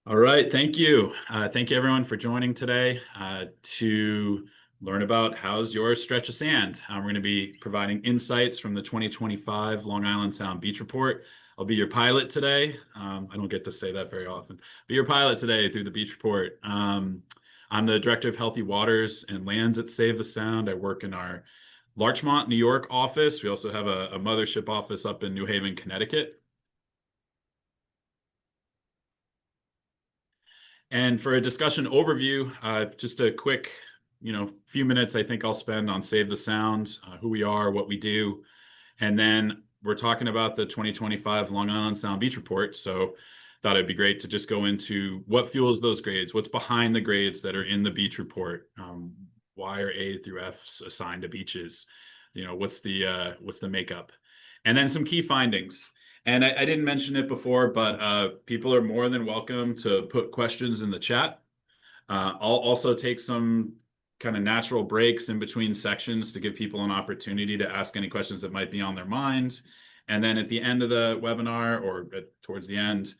All right, thank you. Thank you everyone for joining today to learn about how's your stretch of sand. We're going to be providing insights from the 2025 Long Island Sound Beach Report. I'll be your pilot today. I don't get to say that very often. Be your pilot today through the beach report. I'm the Director of Healthy Waters and Lands at Save the Sound. I work in our Larchmont, New York office. We also have a mothership office up in New Haven, Connecticut. And for a discussion overview, just a quick, few minutes I think I'll spend on Save the Sound, who we are, what we do. And then we're talking about the 2025 Long Island Sound Beach Report. So thought it'd be great to just go into what fuels those grades, what's behind the grades that are in the beach report. Why are A through Fs assigned to beaches? What's the makeup? And then some key findings. And I didn't mention it before, but people are more than welcome to put questions in the chat. I'll also take some kind of natural breaks in between sections to give people an opportunity to ask any questions that might be on their minds. And then at the end of the webinar or towards the end,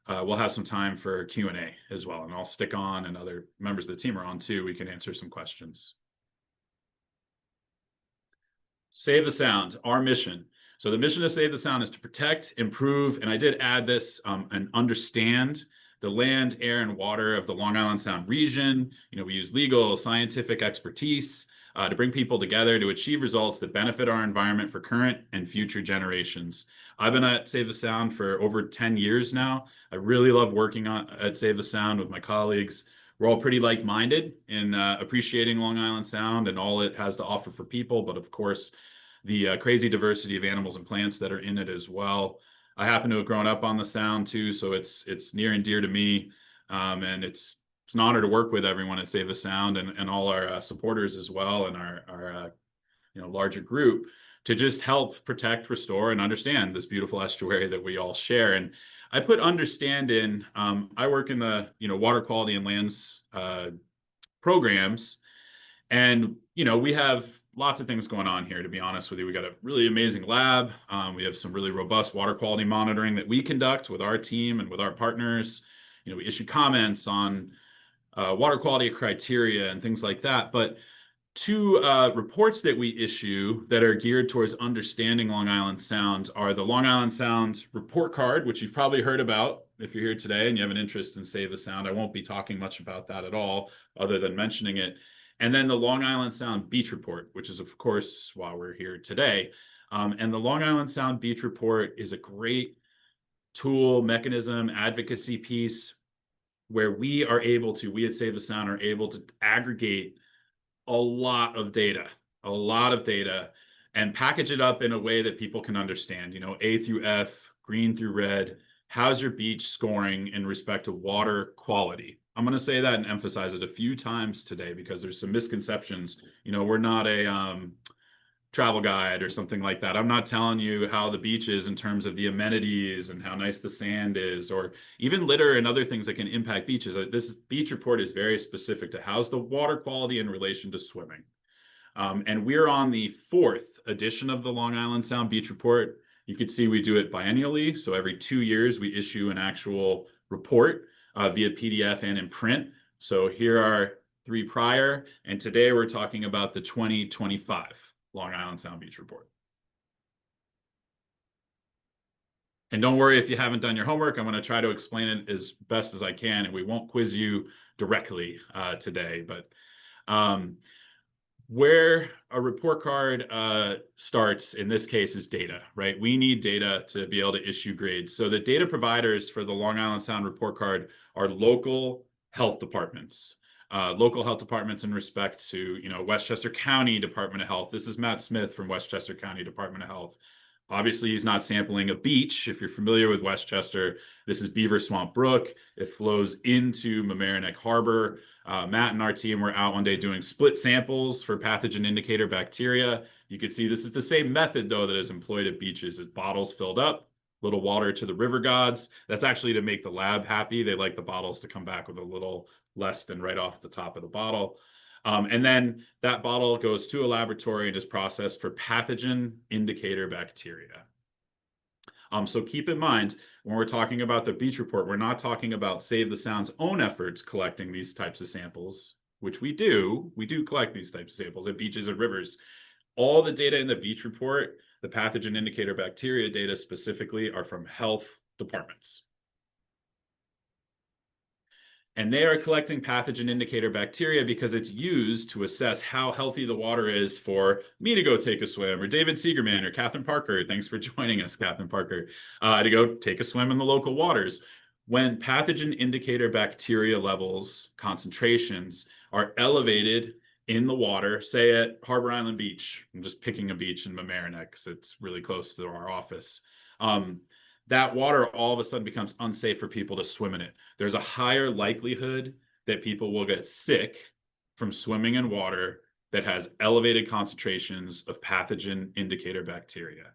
we'll have some time for Q&A as well. And I'll stick on, and other members of the team are on too. We can answer some questions. Save the Sound, our mission. So the mission of Save the Sound is to protect, improve, and I did add this, and understand the land, air, and water of the Long Island Sound region. We use legal, scientific expertise to bring people together to achieve results that benefit our environment for current and future generations. I've been at Save the Sound for over 10 years now. I really love working at Save the Sound with my colleagues. We're all pretty like-minded in appreciating Long Island Sound and all it has to offer for people, but of course, the crazy diversity of animals and plants that are in it as well. I happen to have grown up on the Sound too, so it's near and dear to me, and it's an honor to work with everyone at Save the Sound and all our supporters as well, and our larger group, to just help protect, restore, and understand this beautiful estuary that we all share. And I put understand in. I work in the water quality and lands programs, and we have lots of things going on here, to be honest with you. We got a really amazing lab. We have some really robust water quality monitoring that we conduct with our team and with our partners. We issue comments on water quality criteria and things like that. But two reports that we issue that are geared towards understanding Long Island Sound are the Long Island Sound Report Card, which you've probably heard about if you're here today and you have an interest in Save the Sound. I won't be talking much about that at all, other than mentioning it. And then the Long Island Sound Beach Report, which is, of course, why we're here today. And the Long Island Sound Beach Report is a great tool, mechanism, advocacy piece where we at Save the Sound are able to aggregate a lot of data, and package it up in a way that people can understand. A through F, green through red. How's your beach scoring in respect to water quality? I'm going to say that and emphasize it a few times today because there's some misconceptions. We're not a travel guide or something like that. I'm not telling you how the beach is in terms of the amenities and how nice the sand is, or even litter and other things that can impact beaches. This beach report is very specific to how's the water quality in relation to swimming. And we're on the 4th edition of the Long Island Sound Beach Report. You can see we do it biennially. So every 2 years, we issue an actual report via PDF and in print. So here are 3 prior, and today we're talking about the 2025 Long Island Sound Beach Report. And don't worry if you haven't done your homework. I'm going to try to explain it as best as I can, and we won't quiz you directly today. But where a report card starts in this case is data, right? We need data to be able to issue grades. So the data providers for the Long Island Sound report card are local health departments. Local health departments in respect to, Westchester County Department of Health. This is Matt Smith from Westchester County Department of Health. Obviously, he's not sampling a beach. If you're familiar with Westchester, this is Beaver Swamp Brook. It flows into Mamaroneck Harbor. Matt and our team were out one day doing split samples for pathogen indicator bacteria. You can see this is the same method, though, that is employed at beaches. It's bottles filled up, little water to the river gods. That's actually to make the lab happy. They like the bottles to come back with a little less than right off the top of the bottle. And then that bottle goes to a laboratory and is processed for pathogen indicator bacteria. So keep in mind, when we're talking about the beach report, we're not talking about Save the Sound's own efforts collecting these types of samples, which we do. We do collect these types of samples at beaches and rivers. All the data in the beach report, the pathogen indicator bacteria data specifically, are from health departments. And they are collecting pathogen indicator bacteria because it's used to assess how healthy the water is for me to go take a swim, or David Seegerman or Catherine Parker. Thanks for joining us, Catherine Parker, to go take a swim in the local waters. When pathogen indicator bacteria levels, concentrations, are elevated in the water, say at Harbor Island Beach, I'm just picking a beach in Mamaroneck because it's really close to our office. That water all of a sudden becomes unsafe for people to swim in it. There's a higher likelihood that people will get sick from swimming in water that has elevated concentrations of pathogen indicator bacteria.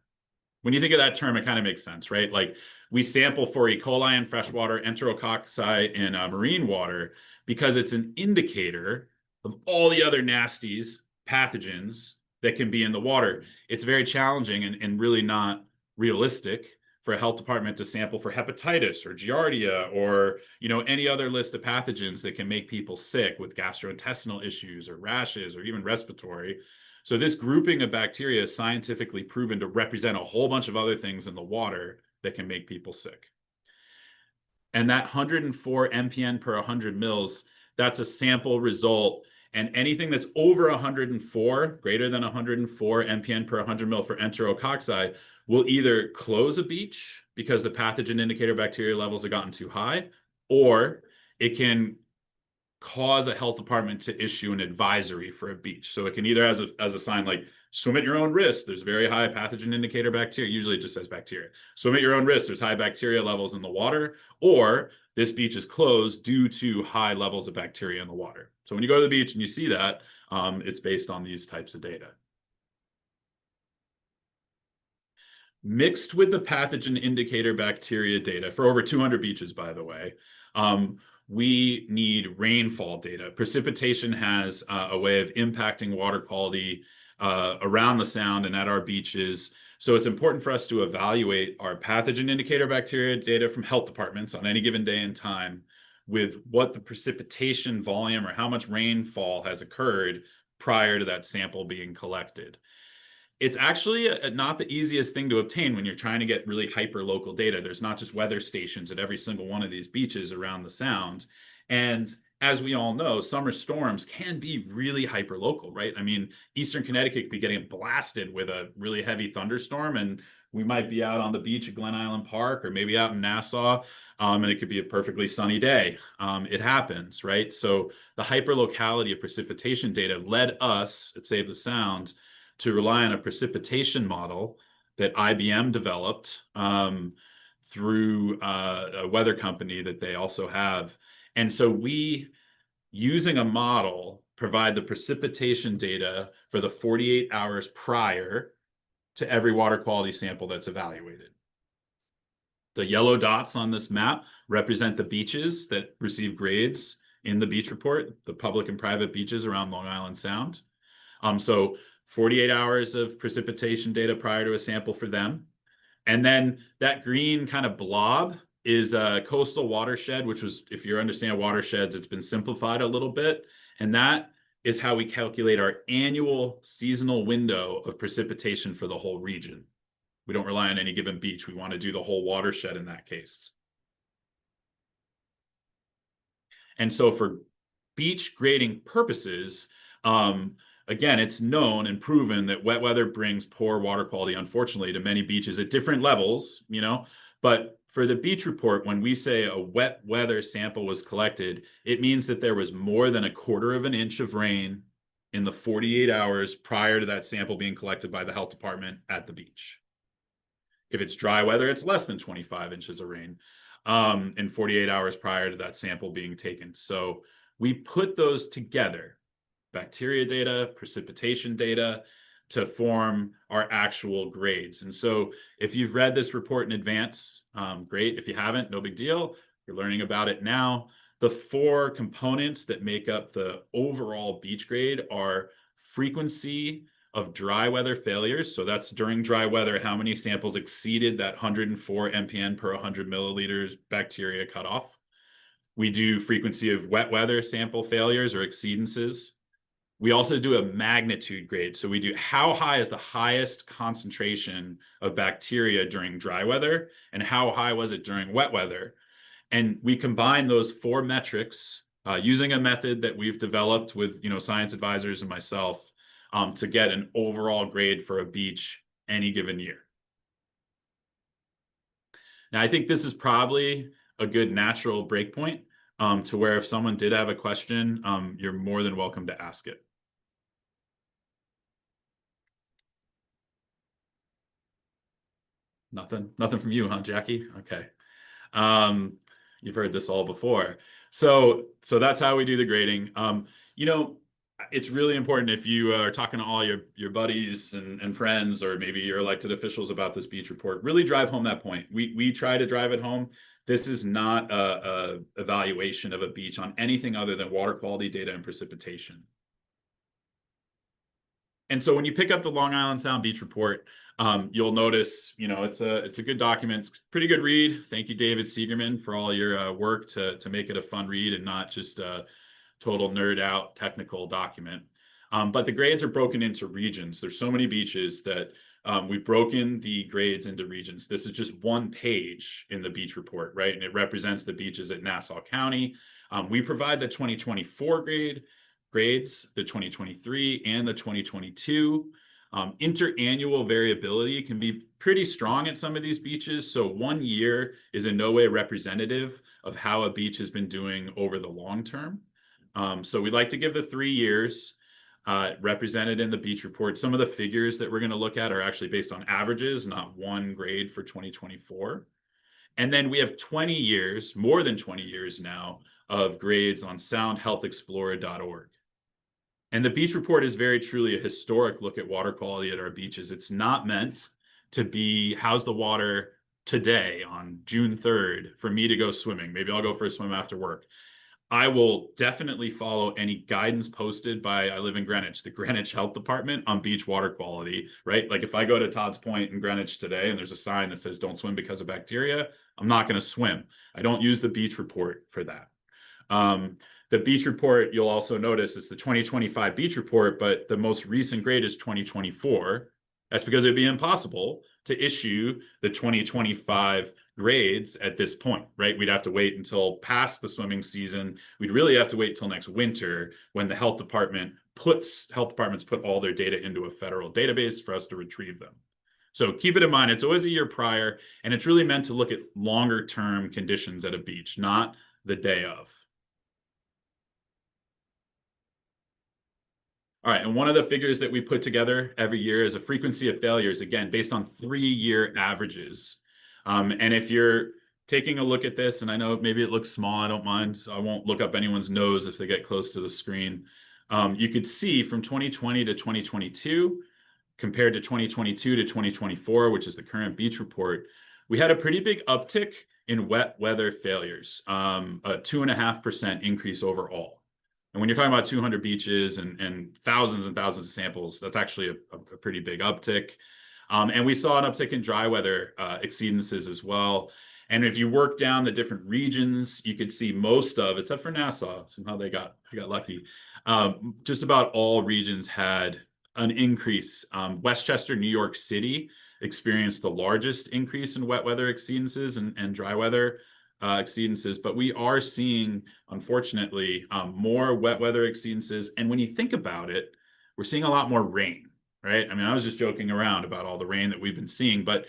When you think of that term, it kind of makes sense, right? Like, we sample for E. coli in freshwater, enterococci in marine water, because it's an indicator of all the other nasties, pathogens that can be in the water. It's very challenging and really not realistic for a health department to sample for hepatitis or giardia or any other list of pathogens that can make people sick with gastrointestinal issues or rashes or even respiratory. So this grouping of bacteria is scientifically proven to represent a whole bunch of other things in the water that can make people sick. And that 104 mpn per 100 mils, that's a sample result. And anything that's over 104, greater than 104 mpn per 100 mil for enterococci, will either close a beach because the pathogen indicator bacteria levels have gotten too high, or it can cause a health department to issue an advisory for a beach. So it can either as a sign like swim at your own risk, there's very high pathogen indicator bacteria, usually it just says bacteria. Swim at your own risk, there's high bacteria levels in the water, or this beach is closed due to high levels of bacteria in the water. So when you go to the beach and you see that, it's based on these types of data. Mixed with the pathogen indicator bacteria data for over 200 beaches, by the way, we need rainfall data. Precipitation has a way of impacting water quality around the sound and at our beaches. So it's important for us to evaluate our pathogen indicator bacteria data from health departments on any given day and time with what the precipitation volume or how much rainfall has occurred prior to that sample being collected. It's actually not the easiest thing to obtain when you're trying to get really hyper local data. There's not just weather stations at every single one of these beaches around the sound. And as we all know, summer storms can be really hyper local, right? I mean, Eastern Connecticut could be getting blasted with a really heavy thunderstorm, and we might be out on the beach at Glen Island Park or maybe out in Nassau, and it could be a perfectly sunny day. It happens, right? So the hyper locality of precipitation data led us at Save the Sound to rely on a precipitation model that IBM developed through a weather company that they also have. And so we, using a model, provide the precipitation data for the 48 hours prior to every water quality sample that's evaluated. The yellow dots on this map represent the beaches that receive grades in the beach report, the public and private beaches around Long Island Sound. So 48 hours of precipitation data prior to a sample for them. And then that green kind of blob is a coastal watershed, which was, if you understand watersheds, it's been simplified a little bit. And that is how we calculate our annual seasonal window of precipitation for the whole region. We don't rely on any given beach. We want to do the whole watershed in that case. And so for beach grading purposes, again, it's known and proven that wet weather brings poor water quality, unfortunately, to many beaches at different levels, But for the beach report, when we say a wet weather sample was collected, it means that there was more than 1/4 of an inch of rain in the 48 hours prior to that sample being collected by the health department at the beach. If it's dry weather, it's less than 25 inches of rain in 48 hours prior to that sample being taken. So we put those together, bacteria data, precipitation data, to form our actual grades. And so if you've read this report in advance, great. If you haven't, no big deal. You're learning about it now. The 4 components that make up the overall beach grade are frequency of dry weather failures. So that's during dry weather, how many samples exceeded that 104 mpn per 100 milliliters bacteria cutoff. We do frequency of wet weather sample failures or exceedances. We also do a magnitude grade. So we do how high is the highest concentration of bacteria during dry weather and how high was it during wet weather. And we combine those four metrics using a method that we've developed with science advisors and myself to get an overall grade for a beach any given year. Now, I think this is probably a good natural breakpoint to where if someone did have a question, you're more than welcome to ask it. Nothing from you, huh, Jackie? Okay. You've heard this all before. So that's how we do the grading. It's really important if you are talking to all your buddies and friends, or maybe your elected officials about this beach report, really drive home that point. We try to drive it home. This is not a evaluation of a beach on anything other than water quality data and precipitation. And so when you pick up the Long Island Sound Beach Report, you'll notice, it's a good document. It's a pretty good read. Thank you, David Siegerman, for all your work to make it a fun read and not just a total nerd out technical document. But the grades are broken into regions. There's so many beaches that we've broken the grades into regions. This is just one page in the beach report, right? And it represents the beaches at Nassau County. We provide the 2024 grades, the 2023 and the 2022. Interannual variability can be pretty strong at some of these beaches. So 1 year is in no way representative of how a beach has been doing over the long term. So we like to give the 3 years represented in the beach report. Some of the figures that we're going to look at are actually based on averages, not one grade for 2024. And then we have 20 years, more than 20 years now, of grades on soundhealthexplorer.org. And the beach report is very truly a historic look at water quality at our beaches. It's not meant to be, how's the water today on June 3rd for me to go swimming. Maybe I'll go for a swim after work. I will definitely follow any guidance posted by, I live in Greenwich, the Greenwich Health Department on beach water quality, right? Like if I go to Todd's Point in Greenwich today and there's a sign that says don't swim because of bacteria, I'm not going to swim. I don't use the beach report for that. The beach report, you'll also notice it's the 2025 beach report, but the most recent grade is 2024. That's because it'd be impossible to issue the 2025 grades at this point, right? We'd have to wait until past the swimming season. We'd really have to wait till next winter when the health departments put all their data into a federal database for us to retrieve them. So keep it in mind, it's always a year prior, and it's really meant to look at longer term conditions at a beach, not the day of. All right, and one of the figures that we put together every year is a frequency of failures, again, based on 3-year averages. And if you're taking a look at this, and I know maybe it looks small, I don't mind, so I won't look up anyone's nose if they get close to the screen. You could see from 2020 to 2022, compared to 2022 to 2024, which is the current beach report, we had a pretty big uptick in wet weather failures, a 2.5% increase overall. And when you're talking about 200 beaches and thousands of samples, that's actually a pretty big uptick. And we saw an uptick in dry weather exceedances as well. And if you work down the different regions, you could see most of, except for Nassau, somehow they got lucky. Just about all regions had an increase. Westchester, New York City experienced the largest increase in wet weather exceedances and dry weather exceedances, but we are seeing, unfortunately, more wet weather exceedances. And when you think about it, we're seeing a lot more rain, right? I mean, I was just joking around about all the rain that we've been seeing, but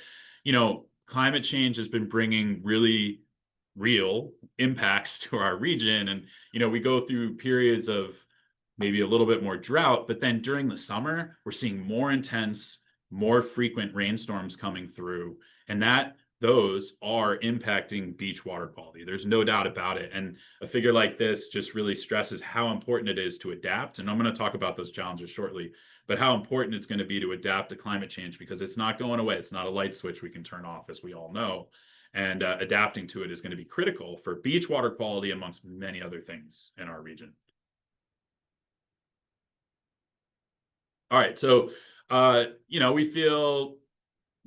climate change has been bringing really real impacts to our region. And we go through periods of maybe a little bit more drought, but then during the summer, we're seeing more intense, more frequent rainstorms coming through, and those are impacting beach water quality. There's no doubt about it. And a figure like this just really stresses how important it is to adapt. And I'm going to talk about those challenges shortly, but how important it's going to be to adapt to climate change, because it's not going away. It's not a light switch we can turn off, as we all know. And adapting to it is going to be critical for beach water quality, amongst many other things in our region. All right, so We feel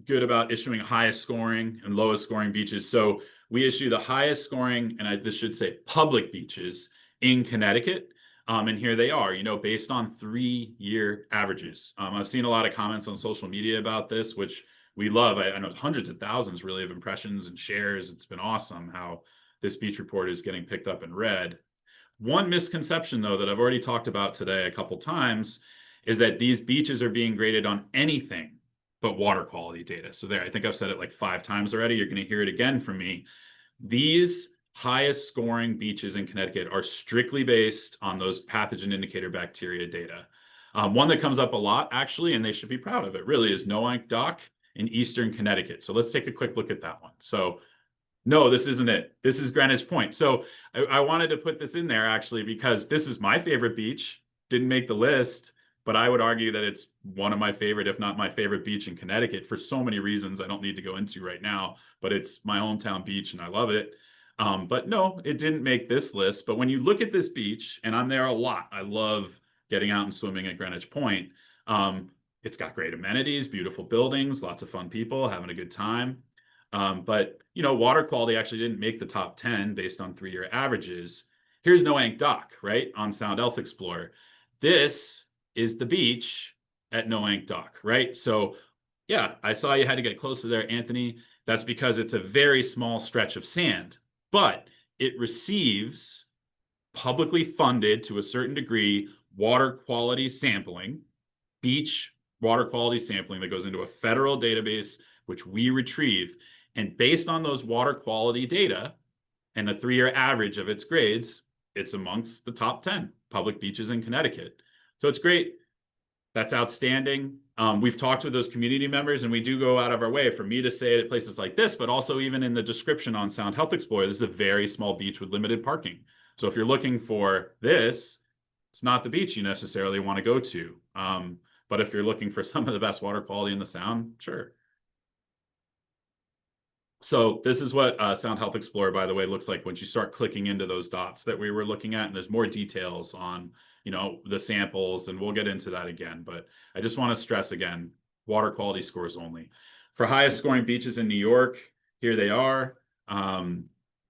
good about issuing highest scoring and lowest scoring beaches. So we issue the highest scoring, and this should say public beaches in Connecticut. And here they are, based on 3-year averages. I've seen a lot of comments on social media about this, which we love. I know hundreds of thousands really of impressions and shares. It's been awesome how this beach report is getting picked up and read. One misconception, though, that I've already talked about today a couple times is that these beaches are being graded on anything but water quality data. So there, I think I've said it like 5 times already. You're going to hear it again from me. These highest scoring beaches in Connecticut are strictly based on those pathogen indicator bacteria data. One that comes up a lot, actually, and they should be proud of it, really, is Noank Dock in Eastern Connecticut. So let's take a quick look at that one. So no, this isn't it. This is Greenwich Point. So I wanted to put this in there actually because this is my favorite beach. Didn't make the list, but I would argue that it's one of my favorite, if not my favorite beach in Connecticut for so many reasons I don't need to go into right now, but it's my hometown beach and I love it. But no, it didn't make this list. But when you look at this beach, and I'm there a lot, I love getting out and swimming at Greenwich Point. It's got great amenities, beautiful buildings, lots of fun people having a good time. But water quality actually didn't make the top 10 based on 3-year averages. Here's Noank Dock, right, on Sound Health Explorer. This is the beach at Noank Dock, right? So yeah, I saw you had to get close to there, Anthony. That's because it's a very small stretch of sand, but it receives publicly funded, to a certain degree, water quality sampling, beach water quality sampling that goes into a federal database, which we retrieve. And based on those water quality data and the 3-year average of its grades, it's amongst the top 10 public beaches in Connecticut. So it's great. That's outstanding. We've talked with those community members, and we do go out of our way for me to say it at places like this, but also even in the description on Sound Health Explorer, this is a very small beach with limited parking. So if you're looking for this, it's not the beach you necessarily want to go to. But if you're looking for some of the best water quality in the Sound, sure. So this is what Sound Health Explorer, by the way, looks like once you start clicking into those dots that we were looking at, and there's more details on, the samples, and we'll get into that again. But I just want to stress again, water quality scores only. For highest scoring beaches in New York, here they are.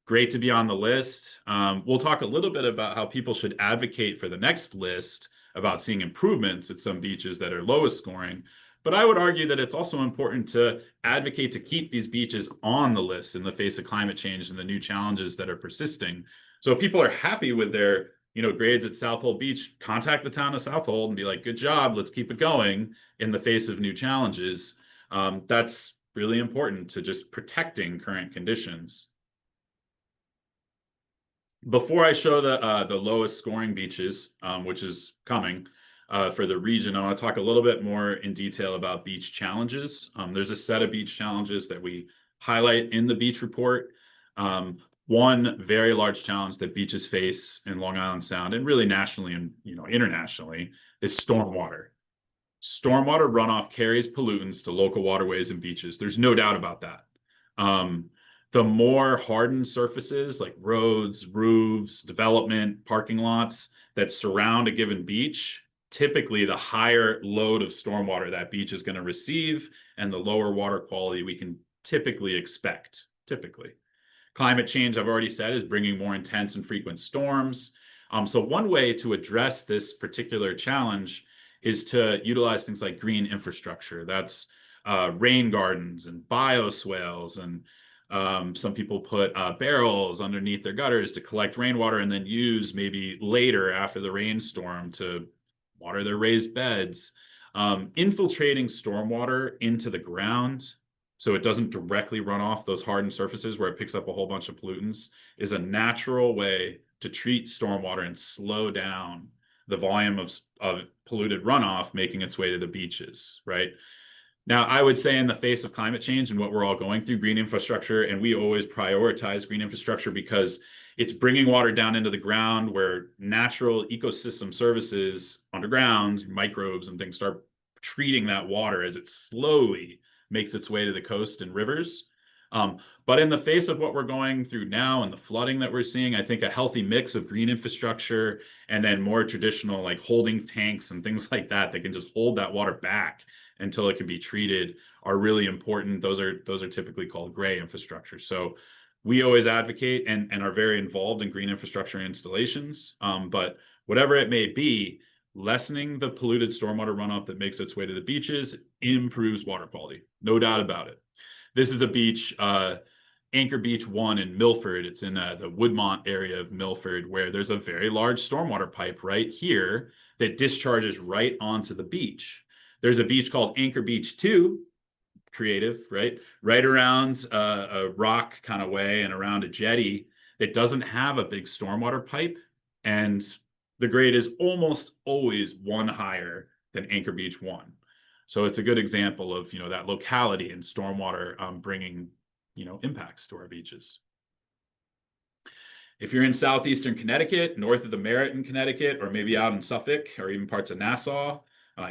Great to be on the list. We'll talk a little bit about how people should advocate for the next list about seeing improvements at some beaches that are lowest scoring. But I would argue that it's also important to advocate to keep these beaches on the list in the face of climate change and the new challenges that are persisting. So if people are happy with their, grades at Southold Beach, contact the town of Southold and be like, good job, let's keep it going in the face of new challenges. That's really important to just protecting current conditions. Before I show the lowest scoring beaches, which is coming, for the region, I want to talk a little bit more in detail about beach challenges. There's a set of beach challenges that we highlight in the beach report. One very large challenge that beaches face in Long Island Sound, and really nationally and internationally, is stormwater. Stormwater runoff carries pollutants to local waterways and beaches. There's no doubt about that. The more hardened surfaces like roads, roofs, development, parking lots that surround a given beach, typically the higher load of stormwater that beach is going to receive and the lower water quality we can typically expect. Climate change, I've already said, is bringing more intense and frequent storms. So one way to address this particular challenge is to utilize things like green infrastructure. That's rain gardens and bioswales, and some people put barrels underneath their gutters to collect rainwater and then use maybe later after the rainstorm to water their raised beds. Infiltrating stormwater into the ground so it doesn't directly run off those hardened surfaces where it picks up a whole bunch of pollutants is a natural way to treat stormwater and slow down the volume of polluted runoff making its way to the beaches, right? Now, I would say in the face of climate change and what we're all going through, green infrastructure, and we always prioritize green infrastructure because it's bringing water down into the ground where natural ecosystem services underground, microbes and things start treating that water as it slowly makes its way to the coast and rivers. But in the face of what we're going through now and the flooding that we're seeing, I think a healthy mix of green infrastructure and then more traditional like holding tanks and things like that that can just hold that water back until it can be treated are really important. Those are typically called gray infrastructure. So we always advocate and are very involved in green infrastructure installations. But whatever it may be, lessening the polluted stormwater runoff that makes its way to the beaches improves water quality. No doubt about it. This is a beach, Anchor Beach 1 in Milford. It's in the Woodmont area of Milford, where there's a very large stormwater pipe right here that discharges right onto the beach. There's a beach called Anchor Beach 2, creative, right around a rock kind of way and around a jetty that doesn't have a big stormwater pipe, and the grade is almost always one higher than Anchor Beach 1. So it's a good example of, that locality and stormwater bringing, impacts to our beaches. If you're in southeastern Connecticut, north of the Merritt in Connecticut, or maybe out in Suffolk, or even parts of Nassau,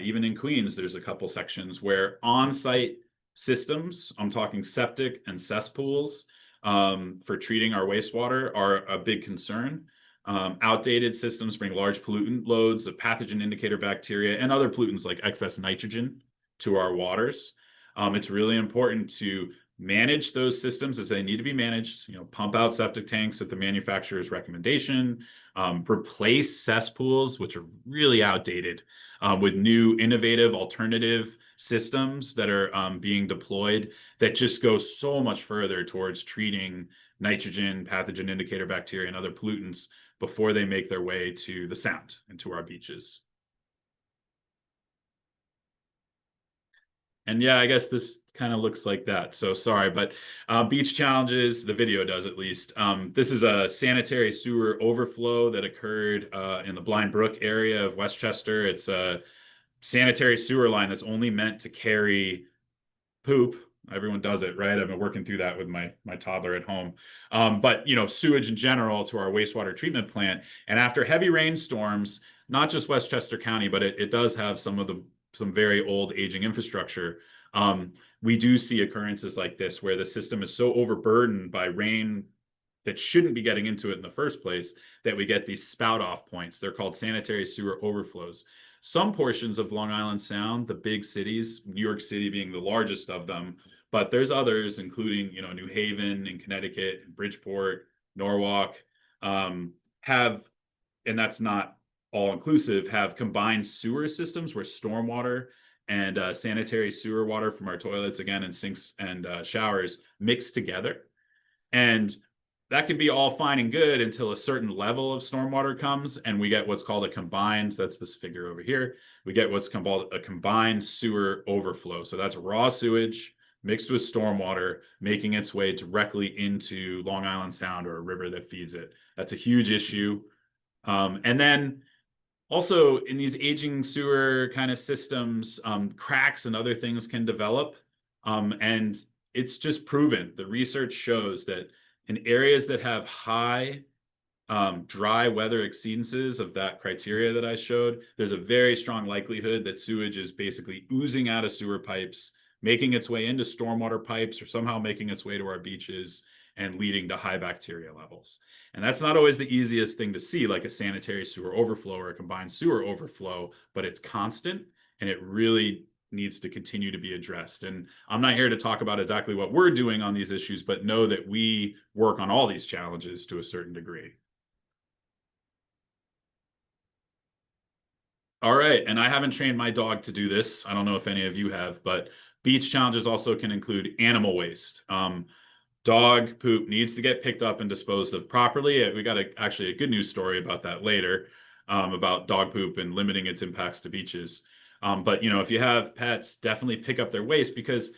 even in Queens, there's a couple sections where on-site systems, I'm talking septic and cesspools, for treating our wastewater are a big concern. Outdated systems bring large pollutant loads of pathogen indicator bacteria and other pollutants like excess nitrogen to our waters. It's really important to manage those systems as they need to be managed, pump out septic tanks at the manufacturer's recommendation, replace cesspools, which are really outdated, with new innovative alternative systems that are being deployed that just go so much further towards treating nitrogen, pathogen indicator bacteria, and other pollutants before they make their way to the Sound and to our beaches. And yeah, I guess this kind of looks like that. So sorry, but beach challenges, the video does at least. This is a sanitary sewer overflow that occurred in the Blind Brook area of Westchester. It's a sanitary sewer line that's only meant to carry poop. Everyone does it, right? I've been working through that with my toddler at home. But sewage in general to our wastewater treatment plant. And after heavy rainstorms, not just Westchester County, but it does have some very old aging infrastructure. We do see occurrences like this where the system is so overburdened by rain that shouldn't be getting into it in the first place that we get these spout off points. They're called sanitary sewer overflows. Some portions of Long Island Sound, the big cities, New York City being the largest of them, but there's others, including, New Haven and Connecticut, and Bridgeport, Norwalk, have, and that's not all inclusive, have combined sewer systems where stormwater and sanitary sewer water from our toilets, again, and sinks and showers mixed together. And that can be all fine and good until a certain level of stormwater comes and we get what's called a combined, that's this figure over here, we get what's called a combined sewer overflow. So that's raw sewage mixed with stormwater making its way directly into Long Island Sound or a river that feeds it. That's a huge issue. And then also in these aging sewer kind of systems, cracks and other things can develop. And it's just proven, the research shows that in areas that have high dry weather exceedances of that criteria that I showed, there's a very strong likelihood that sewage is basically oozing out of sewer pipes, making its way into stormwater pipes, or somehow making its way to our beaches and leading to high bacteria levels. And that's not always the easiest thing to see, like a sanitary sewer overflow or a combined sewer overflow, but it's constant and it really needs to continue to be addressed. And I'm not here to talk about exactly what we're doing on these issues, but know that we work on all these challenges to a certain degree. All right, and I haven't trained my dog to do this. I don't know if any of you have, but beach challenges also can include animal waste. Dog poop needs to get picked up and disposed of properly. We got actually a good news story about that later, about dog poop and limiting its impacts to beaches. But if you have pets, definitely pick up their waste, because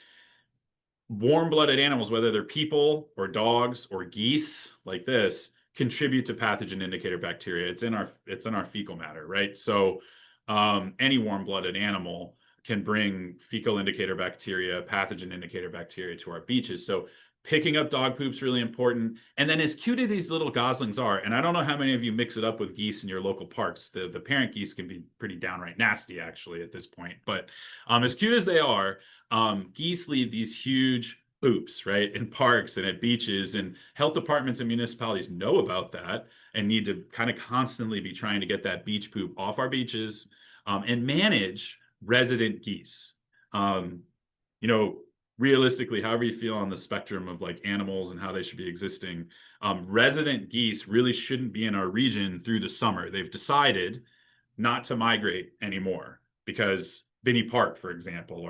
warm-blooded animals, whether they're people or dogs or geese like this, contribute to pathogen indicator bacteria. It's in our fecal matter, right? So any warm-blooded animal can bring fecal indicator bacteria, pathogen indicator bacteria to our beaches. So picking up dog poop's really important. And then as cute as these little goslings are, and I don't know how many of you mix it up with geese in your local parks. The parent geese can be pretty downright nasty, actually, at this point. But as cute as they are, geese leave these huge poops, right, in parks and at beaches. And health departments and municipalities know about that and need to kind of constantly be trying to get that beach poop off our beaches, and manage resident geese. you know, realistically, however you feel on the spectrum of like animals and how they should be existing, resident geese really shouldn't be in our region through the summer. They've decided not to migrate anymore because Binney Park, for example,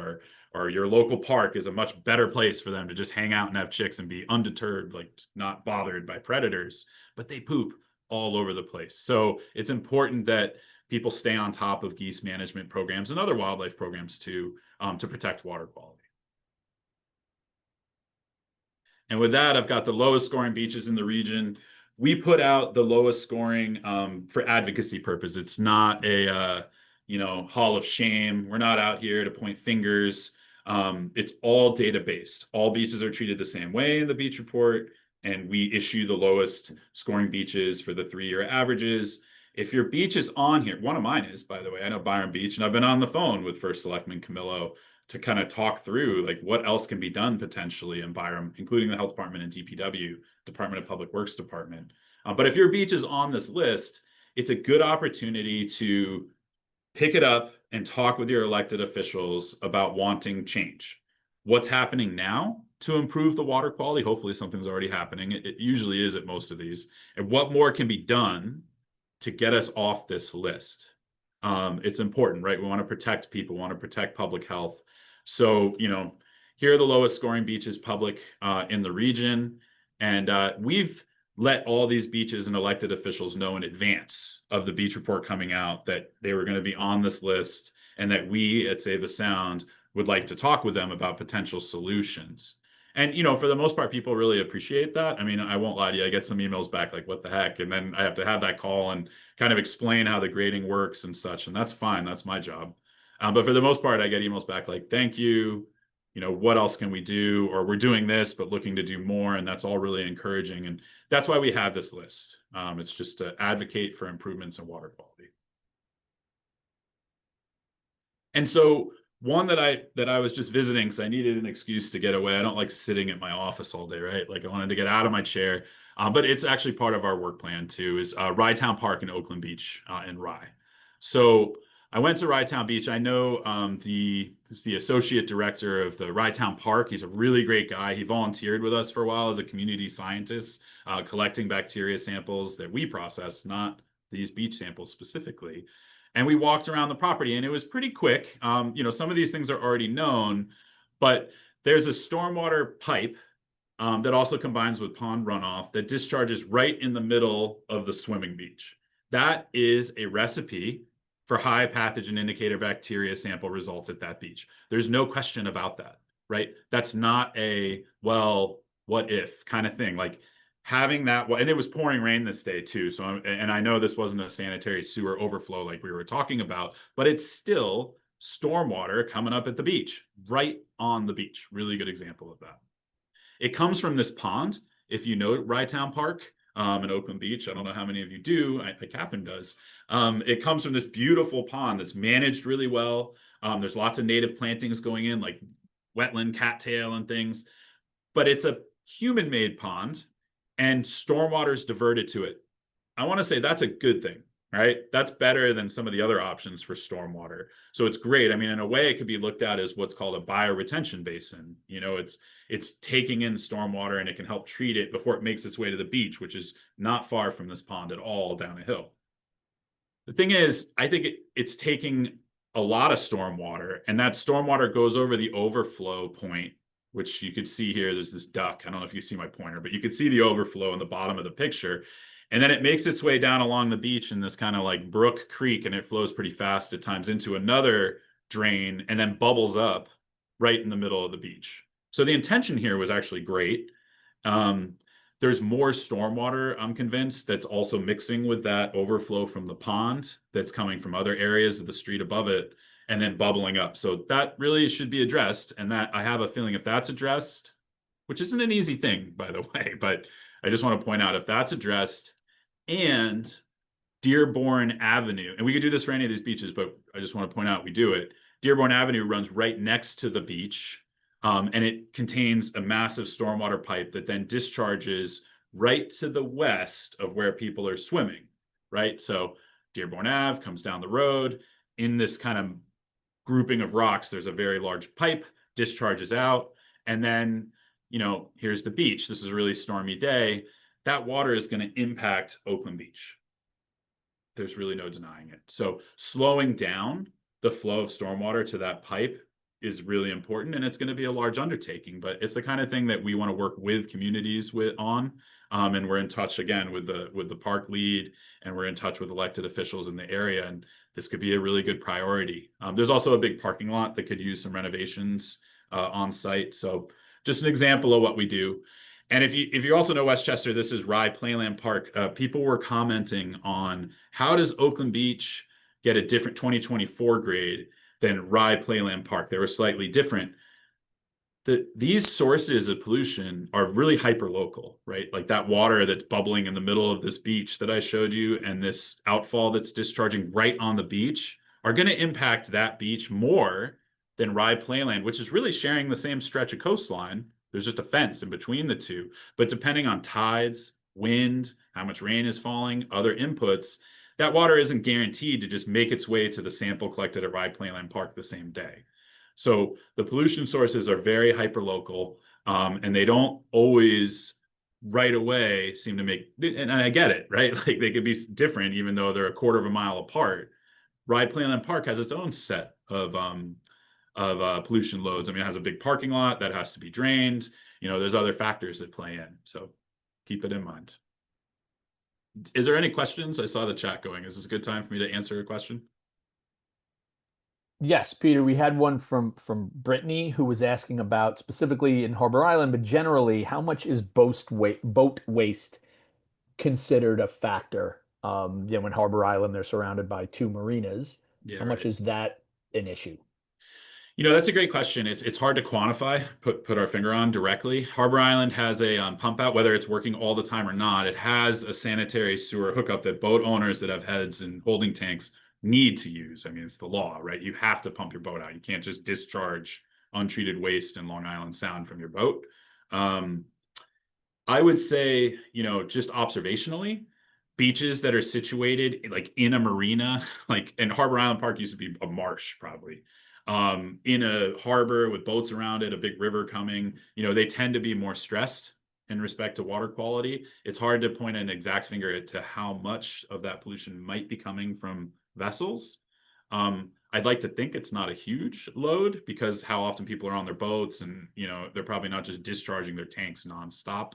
or your local park is a much better place for them to just hang out and have chicks and be undeterred, like not bothered by predators, but they poop all over the place. So it's important that people stay on top of geese management programs and other wildlife programs too, to protect water quality. And with that, I've got the lowest scoring beaches in the region. We put out the lowest scoring for advocacy purpose. It's not a hall of shame. We're not out here to point fingers. It's all data based. All beaches are treated the same way in the beach report, and we issue the lowest scoring beaches for the 3-year averages. If your beach is on here, one of mine is, by the way, I know Byron Beach, and I've been on the phone with First Selectman Camillo to kind of talk through like what else can be done potentially in Byram, including the health department and DPW, Department of Public Works Department. But if your beach is on this list, it's a good opportunity to pick it up and talk with your elected officials about wanting change. What's happening now to improve the water quality? Hopefully something's already happening. It usually is at most of these. And what more can be done to get us off this list? It's important, right? We want to protect people, we want to protect public health. So, here are the lowest scoring beaches public in the region. And we've let all these beaches and elected officials know in advance of the beach report coming out that they were going to be on this list and that we at Save the Sound would like to talk with them about potential solutions. And, for the most part, people really appreciate that. I mean, I won't lie to you. I get some emails back like, what the heck? And then I have to have that call and kind of explain how the grading works and such. And that's fine. That's my job. But for the most part, I get emails back like, thank you. What else can we do? Or we're doing this, but looking to do more. And that's all really encouraging. And that's why we have this list. It's just to advocate for improvements in water quality. And so one that I was just visiting because I needed an excuse to get away. I don't like sitting at my office all day, right? Like I wanted to get out of my chair. But it's actually part of our work plan too, is Rye-Town Park in Oakland Beach in Rye. So I went to Rye-Town Beach. I know the associate director of the Rye-Town Park. He's a really great guy. He volunteered with us for a while as a community scientist, collecting bacteria samples that we process, not these beach samples specifically. And we walked around the property and it was pretty quick. Some of these things are already known, but there's a stormwater pipe that also combines with pond runoff that discharges right in the middle of the swimming beach. That is a recipe for high pathogen indicator bacteria sample results at that beach. There's no question about that, right? That's not a, well, what if kind of thing. Like having that, and it was pouring rain this day too. So, and I know this wasn't a sanitary sewer overflow like we were talking about, but it's still stormwater coming up at the beach, right on the beach. Really good example of that. It comes from this pond. If you know Rye-Town Park in Oakland Beach, I don't know how many of you do. Catherine does. It comes from this beautiful pond that's managed really well. There's lots of native plantings going in, like wetland cattail and things. But it's a human-made pond, and stormwater is diverted to it. I want to say that's a good thing, right? That's better than some of the other options for stormwater. So it's great. I mean, in a way, it could be looked at as what's called a bioretention basin. It's taking in stormwater and it can help treat it before it makes its way to the beach, which is not far from this pond at all down a hill. The thing is, I think it's taking a lot of stormwater, and that stormwater goes over the overflow point, which you could see here. There's this duck. I don't know if you see my pointer, but you could see the overflow in the bottom of the picture. And then it makes its way down along the beach in this kind of like brook creek, and it flows pretty fast at times into another drain and then bubbles up right in the middle of the beach. So the intention here was actually great. There's more stormwater, I'm convinced, that's also mixing with that overflow from the pond that's coming from other areas of the street above it and then bubbling up. So that really should be addressed. And that I have a feeling if that's addressed, which isn't an easy thing, by the way, but I just want to point out if that's addressed and Dearborn Avenue, and we could do this for any of these beaches, but I just want to point out we do it. Dearborn Avenue runs right next to the beach. And it contains a massive stormwater pipe that then discharges right to the west of where people are swimming, right? So Dearborn Ave comes down the road in this kind of grouping of rocks, there's a very large pipe, discharges out, and then, here's the beach. This is a really stormy day. That water is going to impact Oakland Beach. There's really no denying it. So slowing down the flow of stormwater to that pipe is really important, and it's going to be a large undertaking, but it's the kind of thing that we want to work with communities on. And we're in touch again with the park lead, and we're in touch with elected officials in the area, and this could be a really good priority. There's also a big parking lot that could use some renovations on site. So just an example of what we do. And if you also know Westchester, this is Rye Playland Park. People were commenting on, how does Oakland Beach get a different 2024 grade than Rye Playland Park? They were slightly different. These sources of pollution are really hyper local, right? Like that water that's bubbling in the middle of this beach that I showed you, and this outfall that's discharging right on the beach, are going to impact that beach more than Rye Playland, which is really sharing the same stretch of coastline. There's just a fence in between the two. But depending on tides, wind, how much rain is falling, other inputs, that water isn't guaranteed to just make its way to the sample collected at Rye Playland Park the same day. So the pollution sources are very hyperlocal, and they don't always right away seem to make, and I get it, right? Like they could be different even though they're a quarter of a mile apart. Rye Playland Park has its own set of pollution loads. I mean, it has a big parking lot that has to be drained. There's other factors that play in. So keep it in mind. Is there any questions? I saw the chat going. Is this a good time for me to answer a question? Yes, Peter, we had one from Brittany who was asking about specifically in Harbor Island, but generally, how much is boat waste considered a factor? In Harbor Island, they're surrounded by two marinas. Yeah, How much right. is that an issue? That's a great question. It's hard to quantify, put our finger on directly. Harbor Island has a pump out, whether it's working all the time or not. It has a sanitary sewer hookup that boat owners that have heads and holding tanks need to use. I mean, it's the law, right? You have to pump your boat out. You can't just discharge untreated waste in Long Island Sound from your boat. I would say, just observationally, beaches that are situated like in a marina, like in Harbor Island Park used to be a marsh probably. In a harbor with boats around it, a big river coming, they tend to be more stressed in respect to water quality. It's hard to point an exact finger to how much of that pollution might be coming from vessels. I'd like to think it's not a huge load because how often people are on their boats, and they're probably not just discharging their tanks nonstop.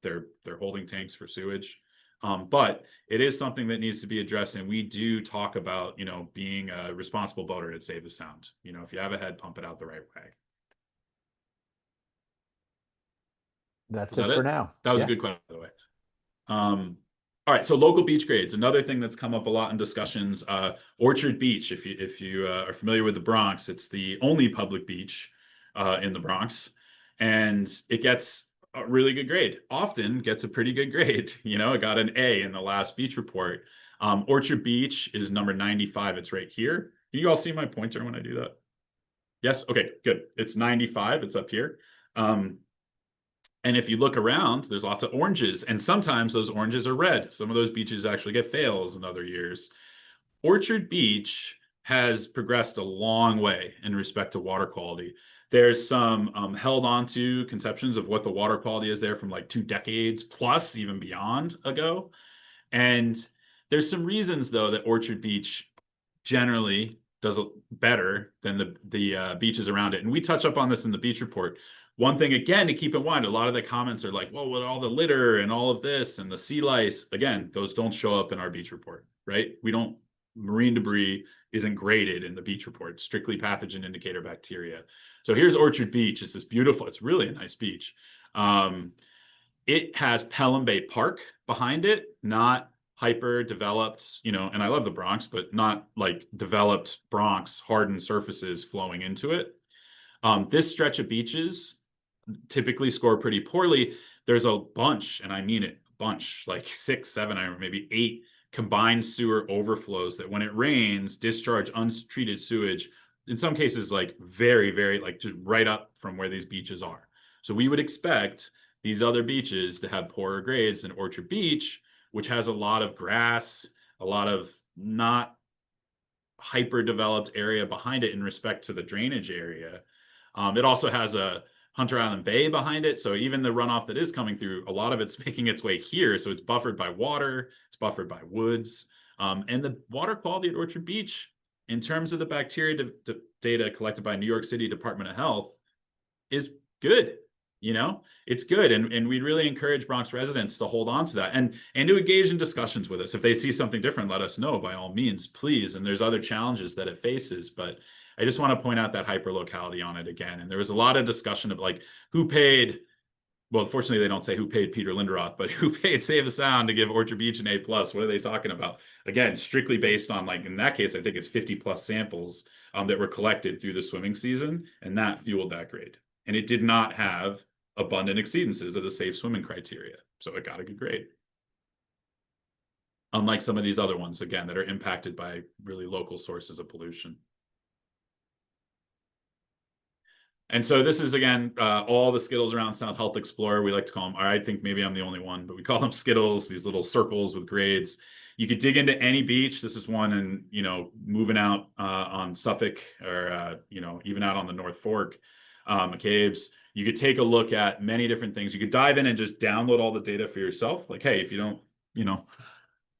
They're holding tanks for sewage. But it is something that needs to be addressed, and we do talk about, being a responsible boater to save the sound. If you have a head, pump it out the right way. That's Was that it for it? now. That was a Yeah. good question, by the way. All right, so local beach grades, another thing that's come up a lot in discussions. Orchard Beach, if you are familiar with the Bronx, it's the only public beach in the Bronx, and it gets a really good grade. Often gets a pretty good grade. It got an A in the last beach report. Orchard Beach is number 95. It's right here. Can you all see my pointer when I do that? Yes? Okay, good. It's 95. It's up here. And if you look around, there's lots of oranges, and sometimes those oranges are red. Some of those beaches actually get fails in other years. Orchard Beach has progressed a long way in respect to water quality. There's some held onto conceptions of what the water quality is there from like 2 decades plus, even beyond ago. And there's some reasons, though, that Orchard Beach generally does better than the beaches around it. And we touch up on this in the beach report. One thing, again, to keep in mind, a lot of the comments are like, well, with all the litter and all of this and the sea lice, again, those don't show up in our beach report, right? Marine debris isn't graded in the beach report, strictly pathogen indicator bacteria. So here's Orchard Beach. It's it's really a nice beach. It has Pelham Bay Park behind it, not hyper developed, and I love the Bronx, but not like developed Bronx hardened surfaces flowing into it. This stretch of beaches typically score pretty poorly. There's a bunch, and I mean it, a bunch, like 6, 7, or maybe 8 combined sewer overflows that when it rains, discharge untreated sewage, in some cases, like very, very, like just right up from where these beaches are. So we would expect these other beaches to have poorer grades than Orchard Beach, which has a lot of grass, a lot of not hyper developed area behind it in respect to the drainage area. It also has a Hunter Island Bay behind it. So even the runoff that is coming through, a lot of it's making its way here. So it's buffered by water, it's buffered by woods. And the water quality at Orchard Beach, in terms of the bacteria data collected by New York City Department of Health, is good. It's good. And we really encourage Bronx residents to hold on to that and to engage in discussions with us. If they see something different, let us know by all means, please. And there's other challenges that it faces, but I just want to point out that hyper locality on it again. And there was a lot of discussion of like who paid, well, fortunately they don't say who paid Peter Linderoth, but who paid Save the Sound to give Orchard Beach an A+. What are they talking about? Again, strictly based on, like, in that case, I think it's 50 plus samples that were collected through the swimming season, and that fueled that grade. And it did not have abundant exceedances of the safe swimming criteria. So it got a good grade. Unlike some of these other ones, again, that are impacted by really local sources of pollution. And so this is, again, all the Skittles around Sound Health Explorer. We like to call them, I think maybe I'm the only one, but we call them Skittles, these little circles with grades. You could dig into any beach. This is one in, moving out on Suffolk or, even out on the North Fork, McCabe's. You could take a look at many different things. You could dive in and just download all the data for yourself. Like, hey, if you don't,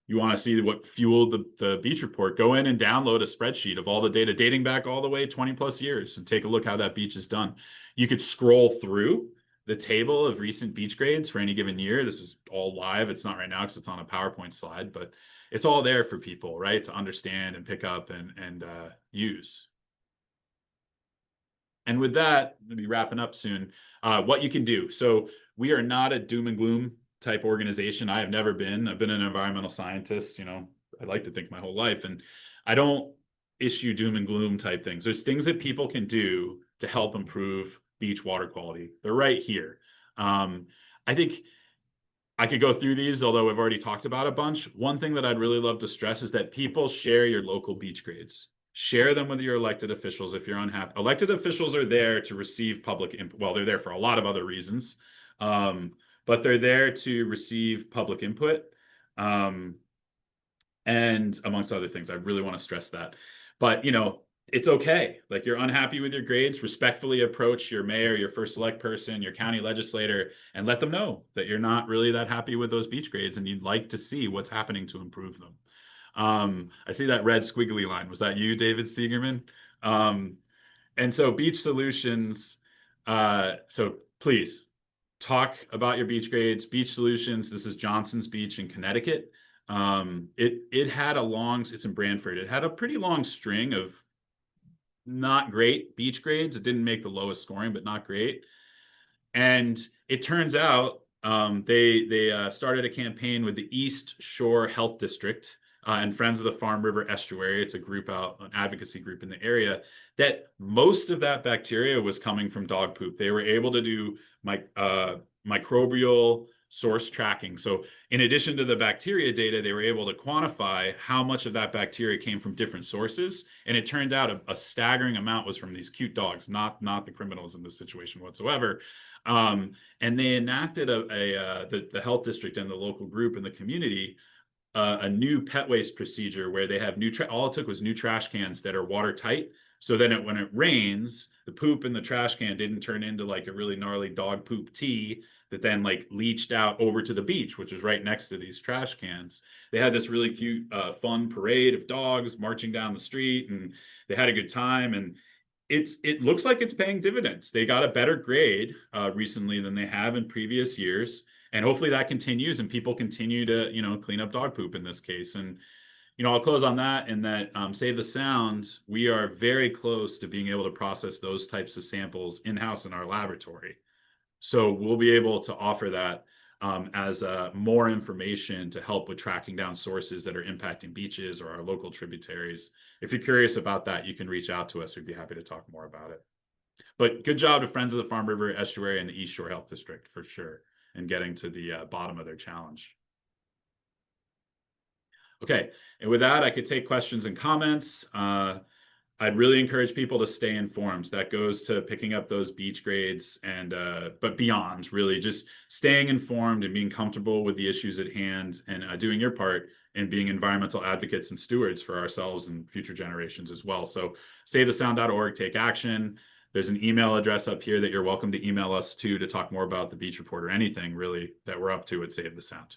you want to see what fueled the beach report, go in and download a spreadsheet of all the data dating back all the way 20 plus years and take a look how that beach is done. You could scroll through the table of recent beach grades for any given year. This is all live. It's not right now because it's on a PowerPoint slide, but it's all there for people, right, to understand and pick up and use. And with that, we'll be wrapping up soon. What you can do. So we are not a doom and gloom type organization. I have never been. I've been an environmental scientist, I'd like to think my whole life. And I don't issue doom and gloom type things. There's things that people can do to help improve beach water quality. They're right here. I think I could go through these, although I've already talked about a bunch. One thing that I'd really love to stress is that people share your local beach grades. Share them with your elected officials if you're unhappy. Elected officials are there to receive public input. Well, they're there for a lot of other reasons, but they're there to receive public input, and amongst other things. I really want to stress that. But, it's okay. Like, you're unhappy with your grades, respectfully approach your mayor, your first select person, your county legislator, and let them know that you're not really that happy with those beach grades and you'd like to see what's happening to improve them. I see that red squiggly line. Was that you, David Seegerman? And so Beach Solutions, so please talk about your beach grades. Beach Solutions, this is Johnson's Beach in Connecticut. It had it's in Branford. It had a pretty long string of not great beach grades. It didn't make the lowest scoring, but not great. And it turns out they started a campaign with the East Shore Health District and Friends of the Farm River Estuary. It's a group an advocacy group in the area, that most of that bacteria was coming from dog poop. They were able to do microbial source tracking. So in addition to the bacteria data, they were able to quantify how much of that bacteria came from different sources. And it turned out a staggering amount was from these cute dogs, not the criminals in this situation whatsoever. And they enacted the health district and the local group and the community a new pet waste procedure where they have all it took was new trash cans that are watertight. So then when it rains, the poop in the trash can didn't turn into like a really gnarly dog poop tea that then like leached out over to the beach, which was right next to these trash cans. They had this really cute, fun parade of dogs marching down the street, and they had a good time. And it looks like it's paying dividends. They got a better grade recently than they have in previous years. And hopefully that continues and people continue to, clean up dog poop in this case. And, I'll close on that in that Save the Sound, we are very close to being able to process those types of samples in-house in our laboratory. So we'll be able to offer that as more information to help with tracking down sources that are impacting beaches or our local tributaries. If you're curious about that, you can reach out to us. We'd be happy to talk more about it. But good job to Friends of the Farm River Estuary and the East Shore Health District for sure, and getting to the bottom of their challenge. Okay, and with that, I could take questions and comments. I'd really encourage people to stay informed. That goes to picking up those beach grades and but beyond, really just staying informed and being comfortable with the issues at hand and doing your part in being environmental advocates and stewards for ourselves and future generations as well. So savethesound.org, take action. There's an email address up here that you're welcome to email us to talk more about the beach report or anything really that we're up to at Save the Sound.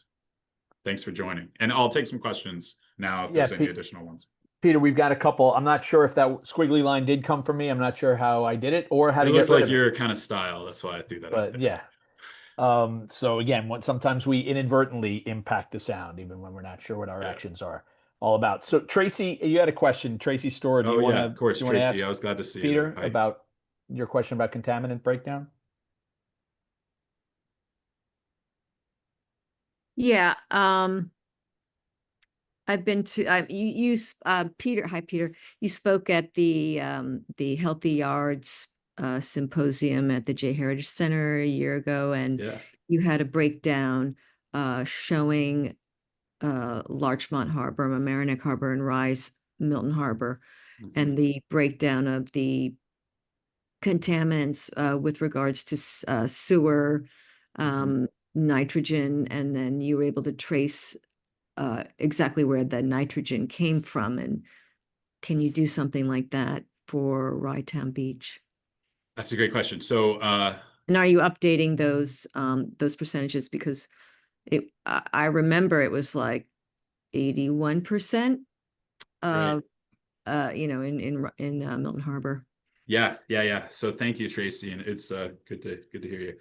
Thanks for joining. And I'll take some questions now if Yeah, there's any additional ones. Peter, we've got a couple. I'm not sure if that squiggly line did come from me. I'm not sure how I did it or how It to get looked rid like of it. your kind of style. That's why I threw that out But there. yeah. So again, sometimes we inadvertently impact the sound, even when we're not sure what our Yeah. actions are all about. So Tracy, you had a question. Tracy Store, do Oh you want yeah, to of course, Tracy. ask I was glad to see you there. Peter Hi. about your question about contaminant breakdown? Yeah, I've been to Peter. Hi, Peter. You spoke at the Healthy Yards symposium at the J Heritage Center a year ago, and Yeah. you had a breakdown showing Larchmont Harbor, Mamaroneck Harbor, and Rise Milton Harbor, Mhm. and the breakdown of the contaminants with regards to sewer, nitrogen, and then you were able to trace exactly where the nitrogen came from. And can you do something like that for Rye Town Beach? That's a great question. So And are you updating those percentages? Because I remember it was like 81% great. of in Milton Harbor. Yeah. So thank you, Tracy, and it's good to hear you.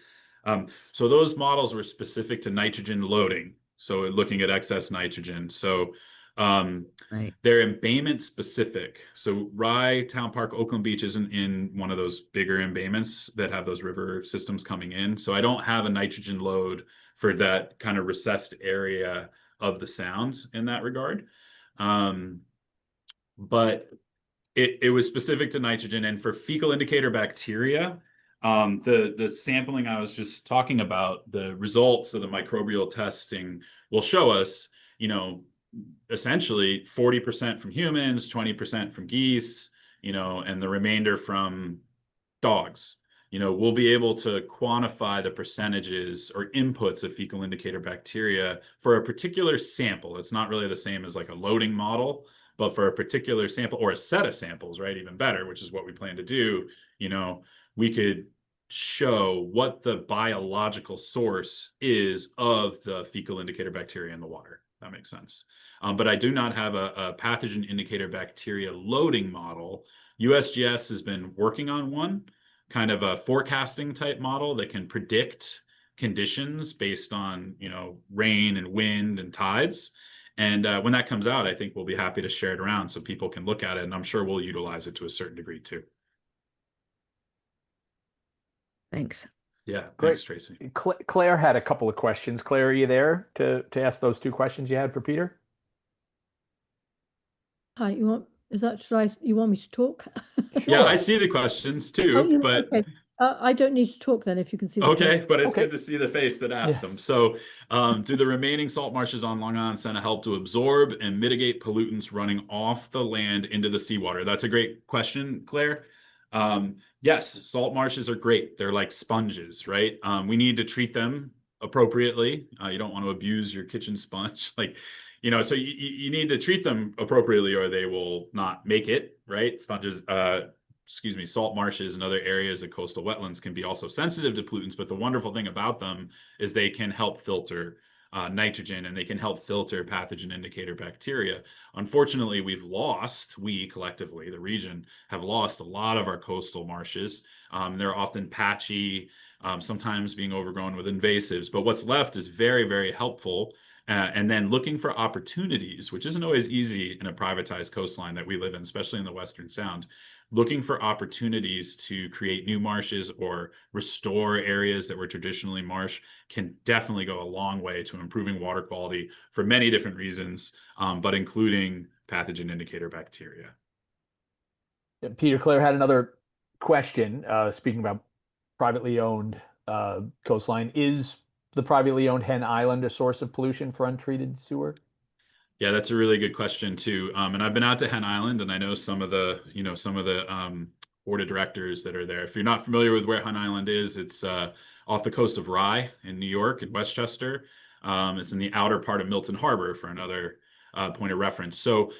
So those models were specific to nitrogen loading. So looking at excess nitrogen. So um, Right. they're embayment specific. So Rye Town Park, Oakland Beach isn't in one of those bigger embayments that have those river systems coming in. So I don't have a nitrogen load for that kind of recessed area of the sound in that regard. Um, but it was specific to nitrogen and for fecal indicator bacteria. The sampling I was just talking about, the results of the microbial testing will show us, essentially 40% from humans, 20% from geese, and the remainder from dogs. We'll be able to quantify the percentages or inputs of fecal indicator bacteria for a particular sample. It's not really the same as like a loading model, but for a particular sample or a set of samples, right? Even better, which is what we plan to do, we could show what the biological source is of the fecal indicator bacteria in the water. That makes sense. But I do not have a pathogen indicator bacteria loading model. USGS has been working on one, kind of a forecasting type model that can predict conditions based on, rain and wind and tides. And when that comes out, I think we'll be happy to share it around so people can look at it. And I'm sure we'll utilize it to a certain degree too. Thanks. Yeah, Great. thanks, Tracy. Claire had a couple of questions. Claire, are you there to ask those two questions you had for Peter? Hi, you want me to talk? Yeah, I Sure. see the questions Oh, too, but okay. I don't need to talk then if you can see the face. okay, but it's Okay. good to see the face that asked them. Yes. So, do the remaining salt marshes on Long Island Sound help to absorb and mitigate pollutants running off the land into the seawater? That's a great question, Claire. Yes, salt marshes are great. They're like sponges, right? We need to treat them appropriately. You don't want to abuse your kitchen sponge, so you need to treat them appropriately, or they will not make it, right? Sponges, salt marshes and other areas of coastal wetlands can be also sensitive to pollutants, but the wonderful thing about them is they can help filter nitrogen and they can help filter pathogen indicator bacteria. Unfortunately, we collectively, the region, have lost a lot of our coastal marshes. They're often patchy, sometimes being overgrown with invasives, but what's left is very, very helpful. And then looking for opportunities, which isn't always easy in a privatized coastline that we live in, especially in the Western Sound, looking for opportunities to create new marshes or restore areas that were traditionally marsh can definitely go a long way to improving water quality for many different reasons, but including pathogen indicator bacteria. Peter, Claire had another question, speaking about privately owned coastline. Is the privately owned Hen Island a source of pollution for untreated sewer? Yeah, that's a really good question too. And I've been out to Hen Island, and I know some of the, board of directors that are there. If you're not familiar with where Hen Island is, it's off the coast of Rye in New York, in Westchester. It's in the outer part of Milton Harbor for another point of reference. So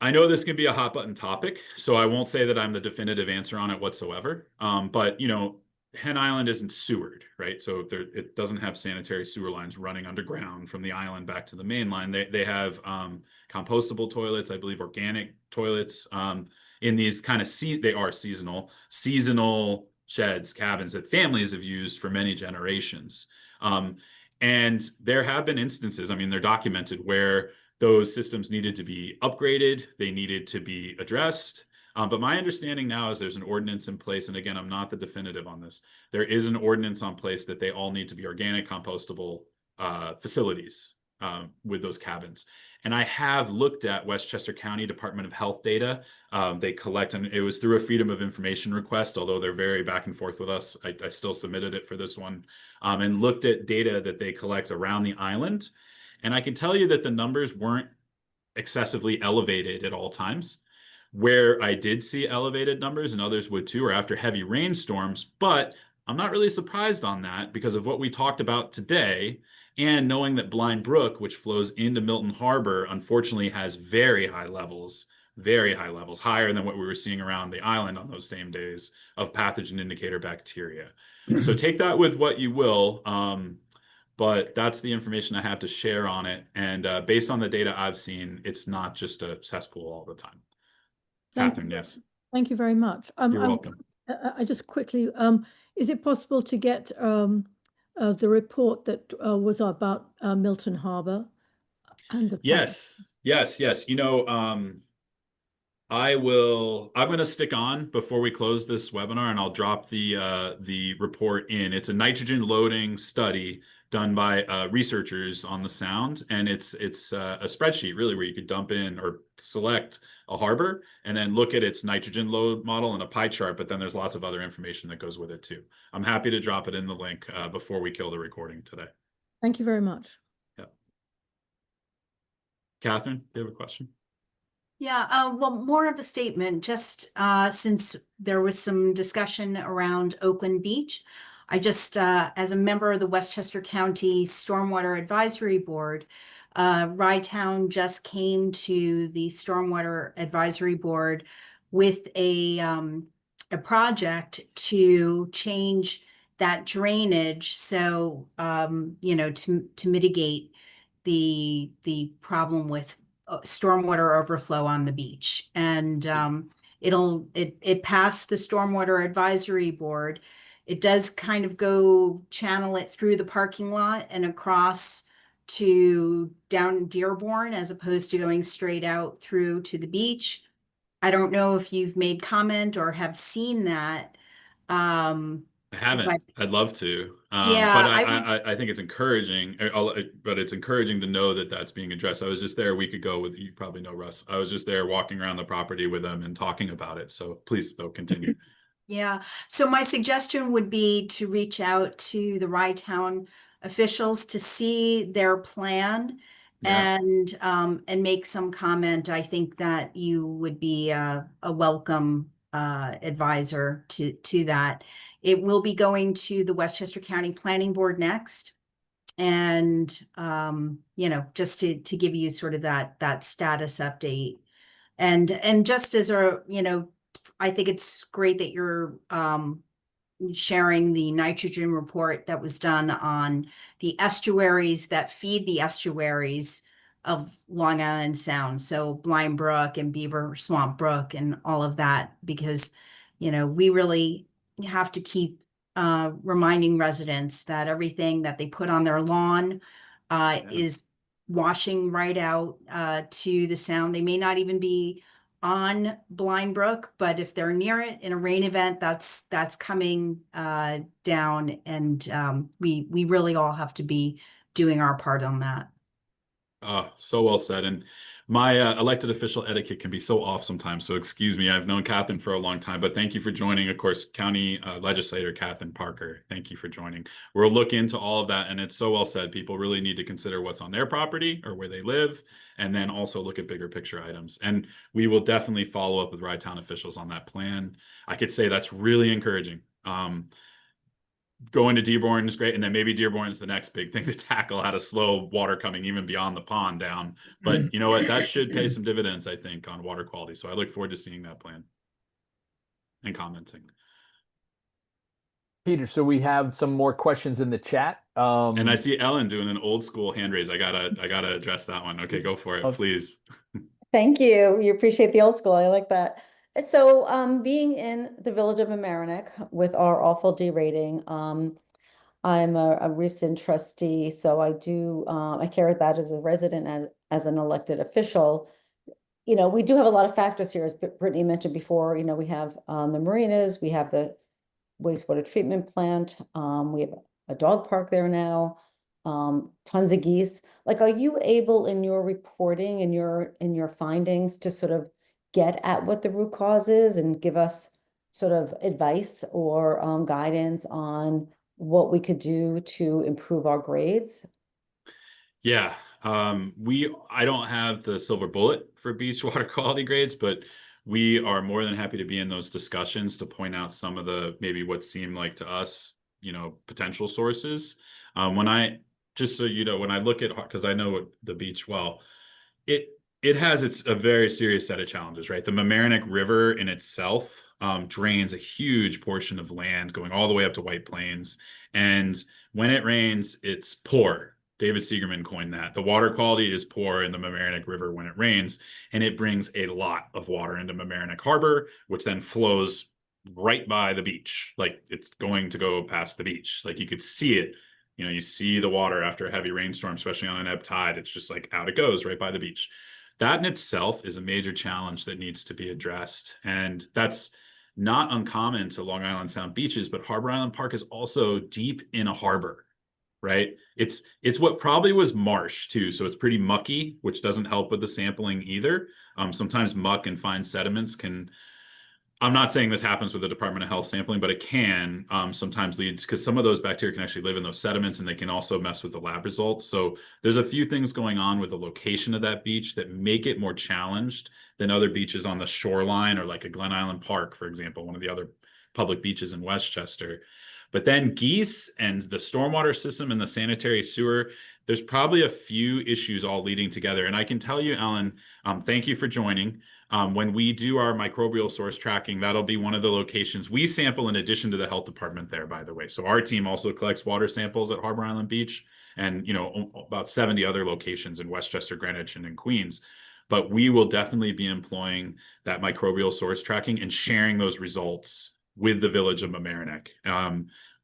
I know this can be a hot button topic, so I won't say that I'm the definitive answer on it whatsoever. But Hen Island isn't sewered, right? So it doesn't have sanitary sewer lines running underground from the island back to the main line. They have compostable toilets, I believe, organic toilets in these kind of they are seasonal sheds, cabins that families have used for many generations. And there have been instances, I mean, they're documented, where those systems needed to be upgraded, they needed to be addressed. But my understanding now is there's an ordinance in place, and again, I'm not the definitive on this. There is an ordinance on place that they all need to be organic, compostable facilities with those cabins. And I have looked at Westchester County Department of Health data. They collect, and it was through a Freedom of Information request, although they're very back and forth with us. I still submitted it for this one, and looked at data that they collect around the island. And I can tell you that the numbers weren't excessively elevated at all times. Where I did see elevated numbers, and others would too, are after heavy rainstorms. But I'm not really surprised on that because of what we talked about today, and knowing that Blind Brook, which flows into Milton Harbor, unfortunately has very high levels, higher than what we were seeing around the island on those same days, of pathogen indicator bacteria. So take that with what you will. But that's the information I have to share on it. And based on the data I've seen, it's not just a cesspool all the time. Catherine, yes. Thank you very much. You're welcome. I just quickly, is it possible to get the report that was about Milton Harbor? Yes. I'm going to stick on before we close this webinar, and I'll drop the report in. It's a nitrogen loading study done by researchers on the Sound, and it's a spreadsheet really where you could dump in or select a harbor and then look at its nitrogen load model and a pie chart, but then there's lots of other information that goes with it too. I'm happy to drop it in the link before we kill the recording today. Thank you very much. Yeah. Catherine, do you have a question? Yeah, well, more of a statement, just since there was some discussion around Oakland Beach. I just, as a member of the Westchester County Stormwater Advisory Board, Rye-Town just came to the Stormwater Advisory Board with a project to change that drainage. So, to mitigate the problem with stormwater overflow on the beach. And it passed the Stormwater Advisory Board. It does kind of go channel it through the parking lot and across to down Dearborn, as opposed to going straight out through to the beach. I don't know if you've made comment or have seen that. I haven't. But I'd love to. yeah, But I think it's encouraging. But it's encouraging to know that that's being addressed. I was just there a week ago with, you probably know Russ. I was just there walking around the property with them and talking about it. So please, though, continue. Yeah. So my suggestion would be to reach out to the Rye-Town officials to see their plan Yeah. and make some comment. I think that you would be a welcome advisor to that. It will be going to the Westchester County Planning Board next. And just to give you sort of that status update. And just as I think it's great that you're sharing the nitrogen report that was done on the estuaries that feed the estuaries of Long Island Sound. So Blind Brook and Beaver Swamp Brook and all of that, because, we really have to keep reminding residents that everything that they put on their lawn is washing right out to the Sound. They may not even be on Blind Brook, but if they're near it in a rain event, that's coming down, and we really all have to be doing our part on that. So well said. And My elected official etiquette can be so off sometimes, so excuse me. I've known Catherine for a long time, but thank you for joining. Of course, County Legislator Catherine Parker, thank you for joining. We'll look into all of that, and it's so well said. People really need to consider what's on their property or where they live, and then also look at bigger picture items. And we will definitely follow up with Rye Town officials on that plan. I could say that's really encouraging. Going to Dearborn is great, and then maybe Dearborn is the next big thing to tackle, how to slow water coming even beyond the pond down. But you know what? That should pay some dividends, I think, on water quality. So I look forward to seeing that plan and commenting. Peter, so we have some more questions in the chat. And I see Ellen doing an old school hand raise. I gotta address that one. Okay, go for it, please. Thank you. You appreciate the old school. I like that. So, being in the village of Mamaroneck with our awful D rating, I'm a recent trustee, so I carry that as a resident, as an elected official. You know, we do have a lot of factors here, as Brittany mentioned before. You know, we have the marinas, we have the wastewater treatment plant, we have a dog park there now, tons of geese. Like, are you able in your reporting, in your findings, to sort of get at what the root cause is and give us sort of advice or guidance on what we could do to improve our grades? Yeah, I don't have the silver bullet for beach water quality grades, but we are more than happy to be in those discussions to point out some of the, maybe what seemed like to us, you know, potential sources. Just so you know, when I look at, because I know the beach well, it has a very serious set of challenges, right? The Mamaroneck River in itself drains a huge portion of land going all the way up to White Plains. And when it rains, it's poor. David Seegerman coined that. The water quality is poor in the Mamaroneck River when it rains, and it brings a lot of water into Mamaroneck Harbor, which then flows right by the beach. Like, it's going to go past the beach. Like, you could see it. You know, you see the water after a heavy rainstorm, especially on an ebb tide. It's just like out it goes right by the beach. That in itself is a major challenge that needs to be addressed. And that's not uncommon to Long Island Sound beaches, but Harbor Island Park is also deep in a harbor, right? It's what probably was marsh too. So it's pretty mucky, which doesn't help with the sampling either. Sometimes muck and fine sediments can, I'm not saying this happens with the Department of Health sampling, but it can sometimes leads, because some of those bacteria can actually live in those sediments, and they can also mess with the lab results. So there's a few things going on with the location of that beach that make it more challenged than other beaches on the shoreline, or like a Glen Island Park, for example, one of the other public beaches in Westchester. But then geese and the stormwater system and the sanitary sewer, there's probably a few issues all leading together. And I can tell you, Ellen, thank you for joining. When we do our microbial source tracking, that'll be one of the locations we sample in addition to the health department there, by the way. So our team also collects water samples at Harbor Island Beach, and, you know, about 70 other locations in Westchester, Greenwich, and in Queens. But we will definitely be employing that microbial source tracking and sharing those results with the village of Mamaroneck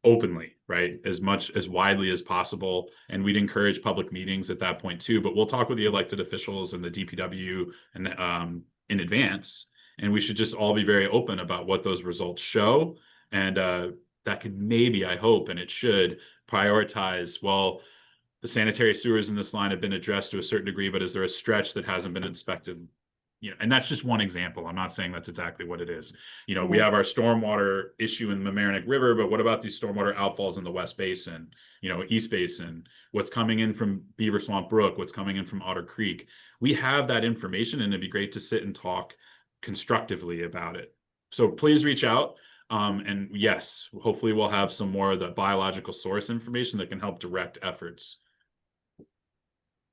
openly, right? As widely as possible. And we'd encourage public meetings at that point too, but we'll talk with the elected officials and the DPW and in advance. And we should just all be very open about what those results show. And that could maybe, I hope, and it should prioritize, well, the sanitary sewers in this line have been addressed to a certain degree, but is there a stretch that hasn't been inspected? You know, and that's just one example. I'm not saying that's exactly what it is. You know, we have our stormwater issue in the Mamaroneck River, but what about these stormwater outfalls in the West Basin, you know, East Basin, what's coming in from Beaver Swamp Brook, what's coming in from Otter Creek? We have that information, and it'd be great to sit and talk constructively about it. So please reach out. And yes, hopefully we'll have some more of the biological source information that can help direct efforts.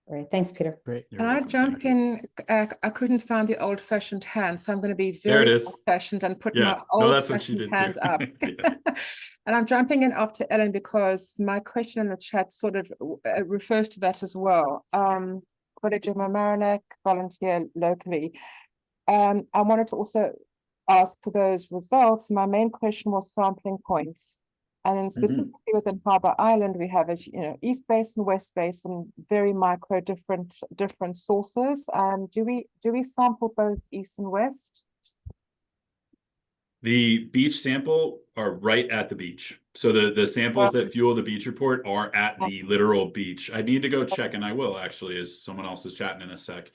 Great. Thanks, Peter. Great. You're Can I welcome. jump Thank you. in? I couldn't find the old-fashioned hand, so I'm going to be There it very is. old-fashioned and put Yeah. my No, that's what she old-fashioned did hand too. up. Yeah. And I'm jumping in after Ellen because my question in the chat sort of refers to that as well. College of Mamaroneck, volunteer locally. I wanted to also ask for those results. My main question was sampling points. And then specifically within Harbor Island, we have, as you know, East Basin, West Basin, very micro different sources. Do we sample both East and West? The beach sample are right at the beach. So the samples that fuel the beach report are at the literal beach. I need to go check, and I will actually, as someone else is chatting in a sec.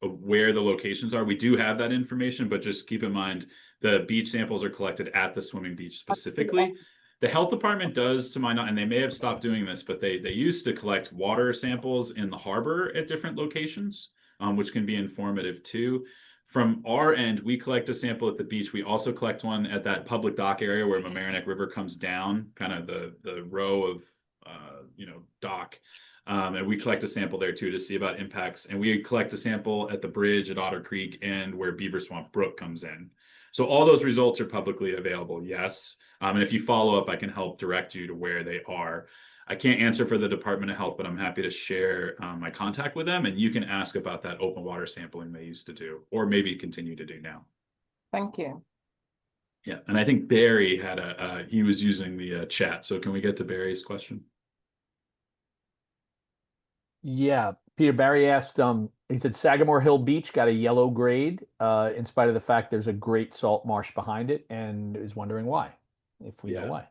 where the locations are. We do have that information, but just keep in mind the beach samples are collected at the swimming beach specifically. The health department does, to my knowledge, and they may have stopped doing this, but they used to collect water samples in the harbor at different locations, which can be informative too. From our end, we collect a sample at the beach. We also collect one at that public dock area where Mamaroneck River comes down, kind of the row of dock. And we collect a sample there too to see about impacts. And we collect a sample at the bridge at Otter Creek and where Beaver Swamp Brook comes in. So all those results are publicly available, yes. And if you follow up, I can help direct you to where they are. I can't answer for the Department of Health, but I'm happy to share my contact with them, and you can ask about that open water sampling they used to do, or maybe continue to do now. Thank you. Yeah, and I think Barry had he was using the chat. So can we get to Barry's question? Yeah, Peter, Barry asked, he said Sagamore Hill Beach got a yellow grade in spite of the fact there's a great salt marsh behind it, and is wondering why, if we know why.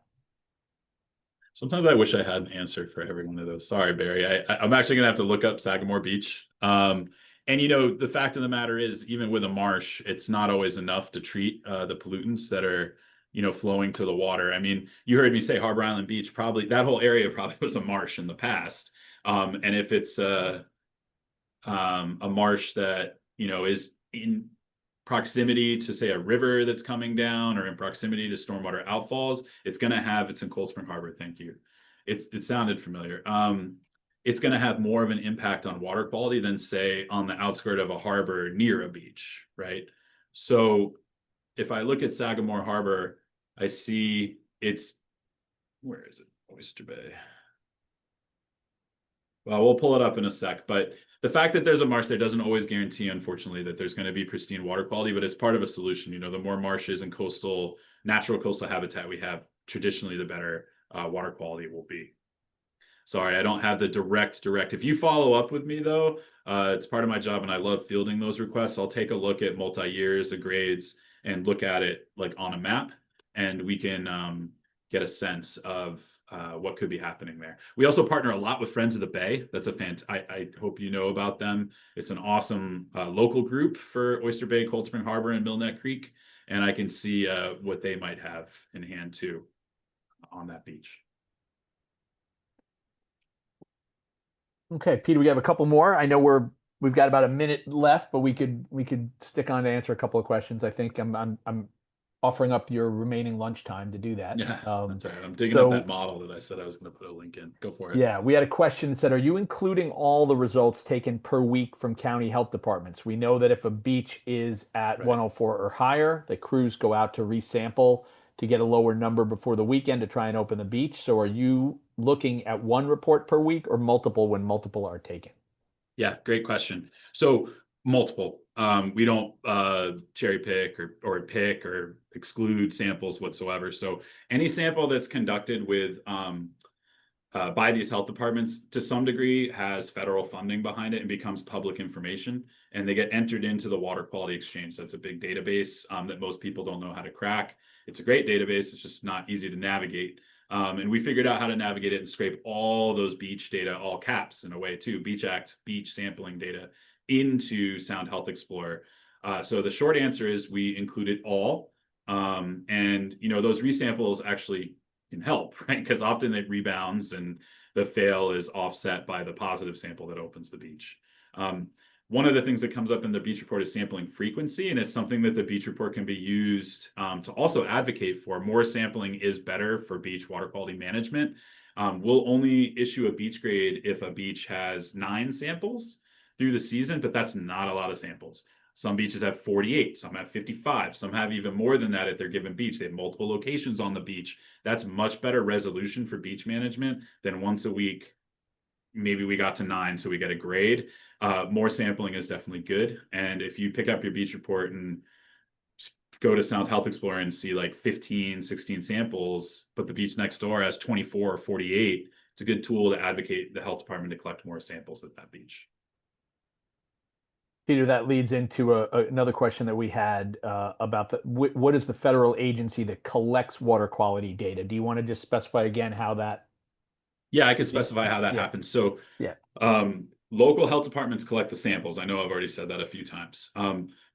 Sometimes I wish I had an answer for every one of those. Sorry, Barry. I'm actually going to have to look up Sagamore Beach. And, the fact of the matter is, even with a marsh, it's not always enough to treat the pollutants that are, flowing to the water. I mean, you heard me say Harbor Island Beach, probably that whole area probably was a marsh in the past. And if it's a marsh that, is in proximity to, say, a river that's coming down, or in proximity to stormwater outfalls, it's going to have, it's in Cold Spring Harbor. Thank you. It sounded familiar. It's going to have more of an impact on water quality than, say, on the outskirt of a harbor near a beach, right? So if I look at Sagamore Harbor, I see where is it? Oyster Bay. Well, we'll pull it up in a sec, but the fact that there's a marsh there doesn't always guarantee, unfortunately, that there's going to be pristine water quality, but it's part of a solution. The more marshes and natural coastal habitat we have, traditionally, the better water quality will be. Sorry, I don't have the direct. If you follow up with me, though, it's part of my job, and I love fielding those requests. I'll take a look at multi-years, the grades, and look at it like on a map, and we can get a sense of what could be happening there. We also partner a lot with Friends of the Bay. That's I hope you know about them. It's an awesome local group for Oyster Bay, Cold Spring Harbor, and Millneck Creek, and I can see what they might have in hand too on that beach. Okay, Peter, we have a couple more. I know we've got about a minute left, but we could stick on to answer a couple of questions. I think I'm offering up your remaining lunchtime to do that. Yeah, that's right. I'm digging up that model that I said I was going to put a link in. Go for it. Yeah, we had a question that said, are you including all the results taken per week from county health departments? We know that if a beach is at 104 or higher, the crews go out to resample to get a lower number before the weekend to try and open the beach. So are you looking at one report per week or multiple when multiple are taken? Yeah, great question. So multiple. We don't cherry pick or pick or exclude samples whatsoever. So any sample that's conducted with by these health departments, to some degree, has federal funding behind it and becomes public information, and they get entered into the Water Quality Exchange. That's a big database that most people don't know how to crack. It's a great database. It's just not easy to navigate. And we figured out how to navigate it and scrape all those beach data, all caps in a way too, Beach Act, beach sampling data, into Sound Health Explorer. So the short answer is we included all. And those resamples actually can help, right? Because often it rebounds and the fail is offset by the positive sample that opens the beach. One of the things that comes up in the beach report is sampling frequency, and it's something that the beach report can be used to also advocate for. More sampling is better for beach water quality management. We'll only issue a beach grade if a beach has 9 samples through the season, but that's not a lot of samples. Some beaches have 48, some have 55, some have even more than that at their given beach. They have multiple locations on the beach. That's much better resolution for beach management than once a week. Maybe we got to 9, so we get a grade. More sampling is definitely good. And if you pick up your beach report and go to Sound Health Explorer and see like 15, 16 samples, but the beach next door has 24 or 48, it's a good tool to advocate the health department to collect more samples at that beach. Peter, that leads into another question that we had about what is the federal agency that collects water quality data? Do you want to just specify again how that? Yeah, I could specify how that happens. So local health departments collect the samples. I know I've already said that a few times.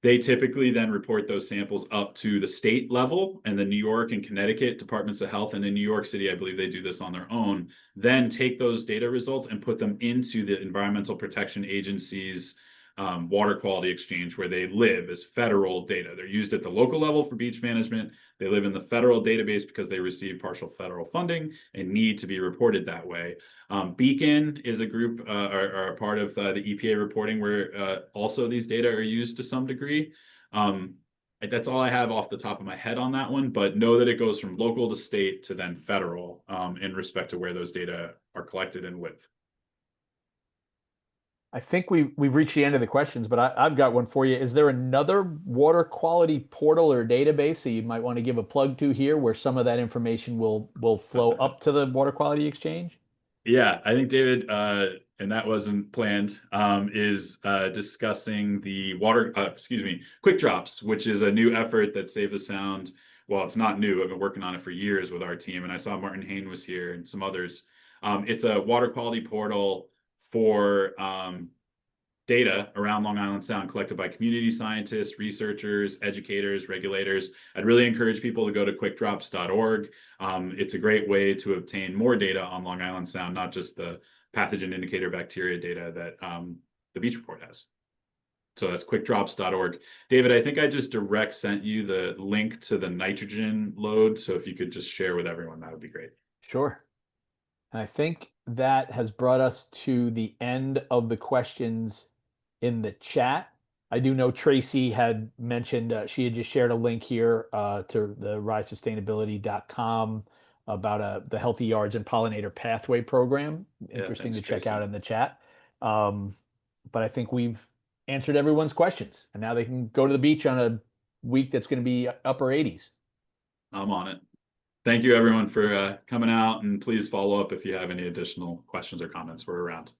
They typically then report those samples up to the state level, and the New York and Connecticut departments of health, and in New York City, I believe they do this on their own, then take those data results and put them into the Environmental Protection Agency's water quality exchange, where they live as federal data. They're used at the local level for beach management. They live in the federal database because they receive partial federal funding and need to be reported that way. Beacon is a group or a part of the EPA reporting where also these data are used to some degree. That's all I have off the top of my head on that one, but know that it goes from local to state to then federal in respect to where those data are collected and with. I think we've reached the end of the questions, but I've got one for you. Is there another water quality portal or database that you might want to give a plug to here, where some of that information will flow up to the water quality exchange? Yeah, I think David, and that wasn't planned, is discussing the Quick Drops, which is a new effort that Save the Sound. Well, it's not new. I've been working on it for years with our team, and I saw Martin Hain was here and some others. It's a water quality portal for data around Long Island Sound collected by community scientists, researchers, educators, regulators. I'd really encourage people to go to quickdrops.org. It's a great way to obtain more data on Long Island Sound, not just the pathogen indicator bacteria data that the Beach Report has. So that's quickdrops.org. David, I think I just direct sent you the link to the nitrogen load. So if you could just share with everyone, that would be great. Sure. And I think that has brought us to the end of the questions in the chat. I do know Tracy had mentioned, she had just shared a link here to the risesustainability.com about the Healthy Yards and Pollinator Pathway Program. Interesting to check out in the chat. But I think we've answered everyone's questions, and now they can go to the beach on a week that's going to be upper 80s. I'm on it. Thank you, everyone, for coming out, and please follow up if you have any additional questions or comments. We're around.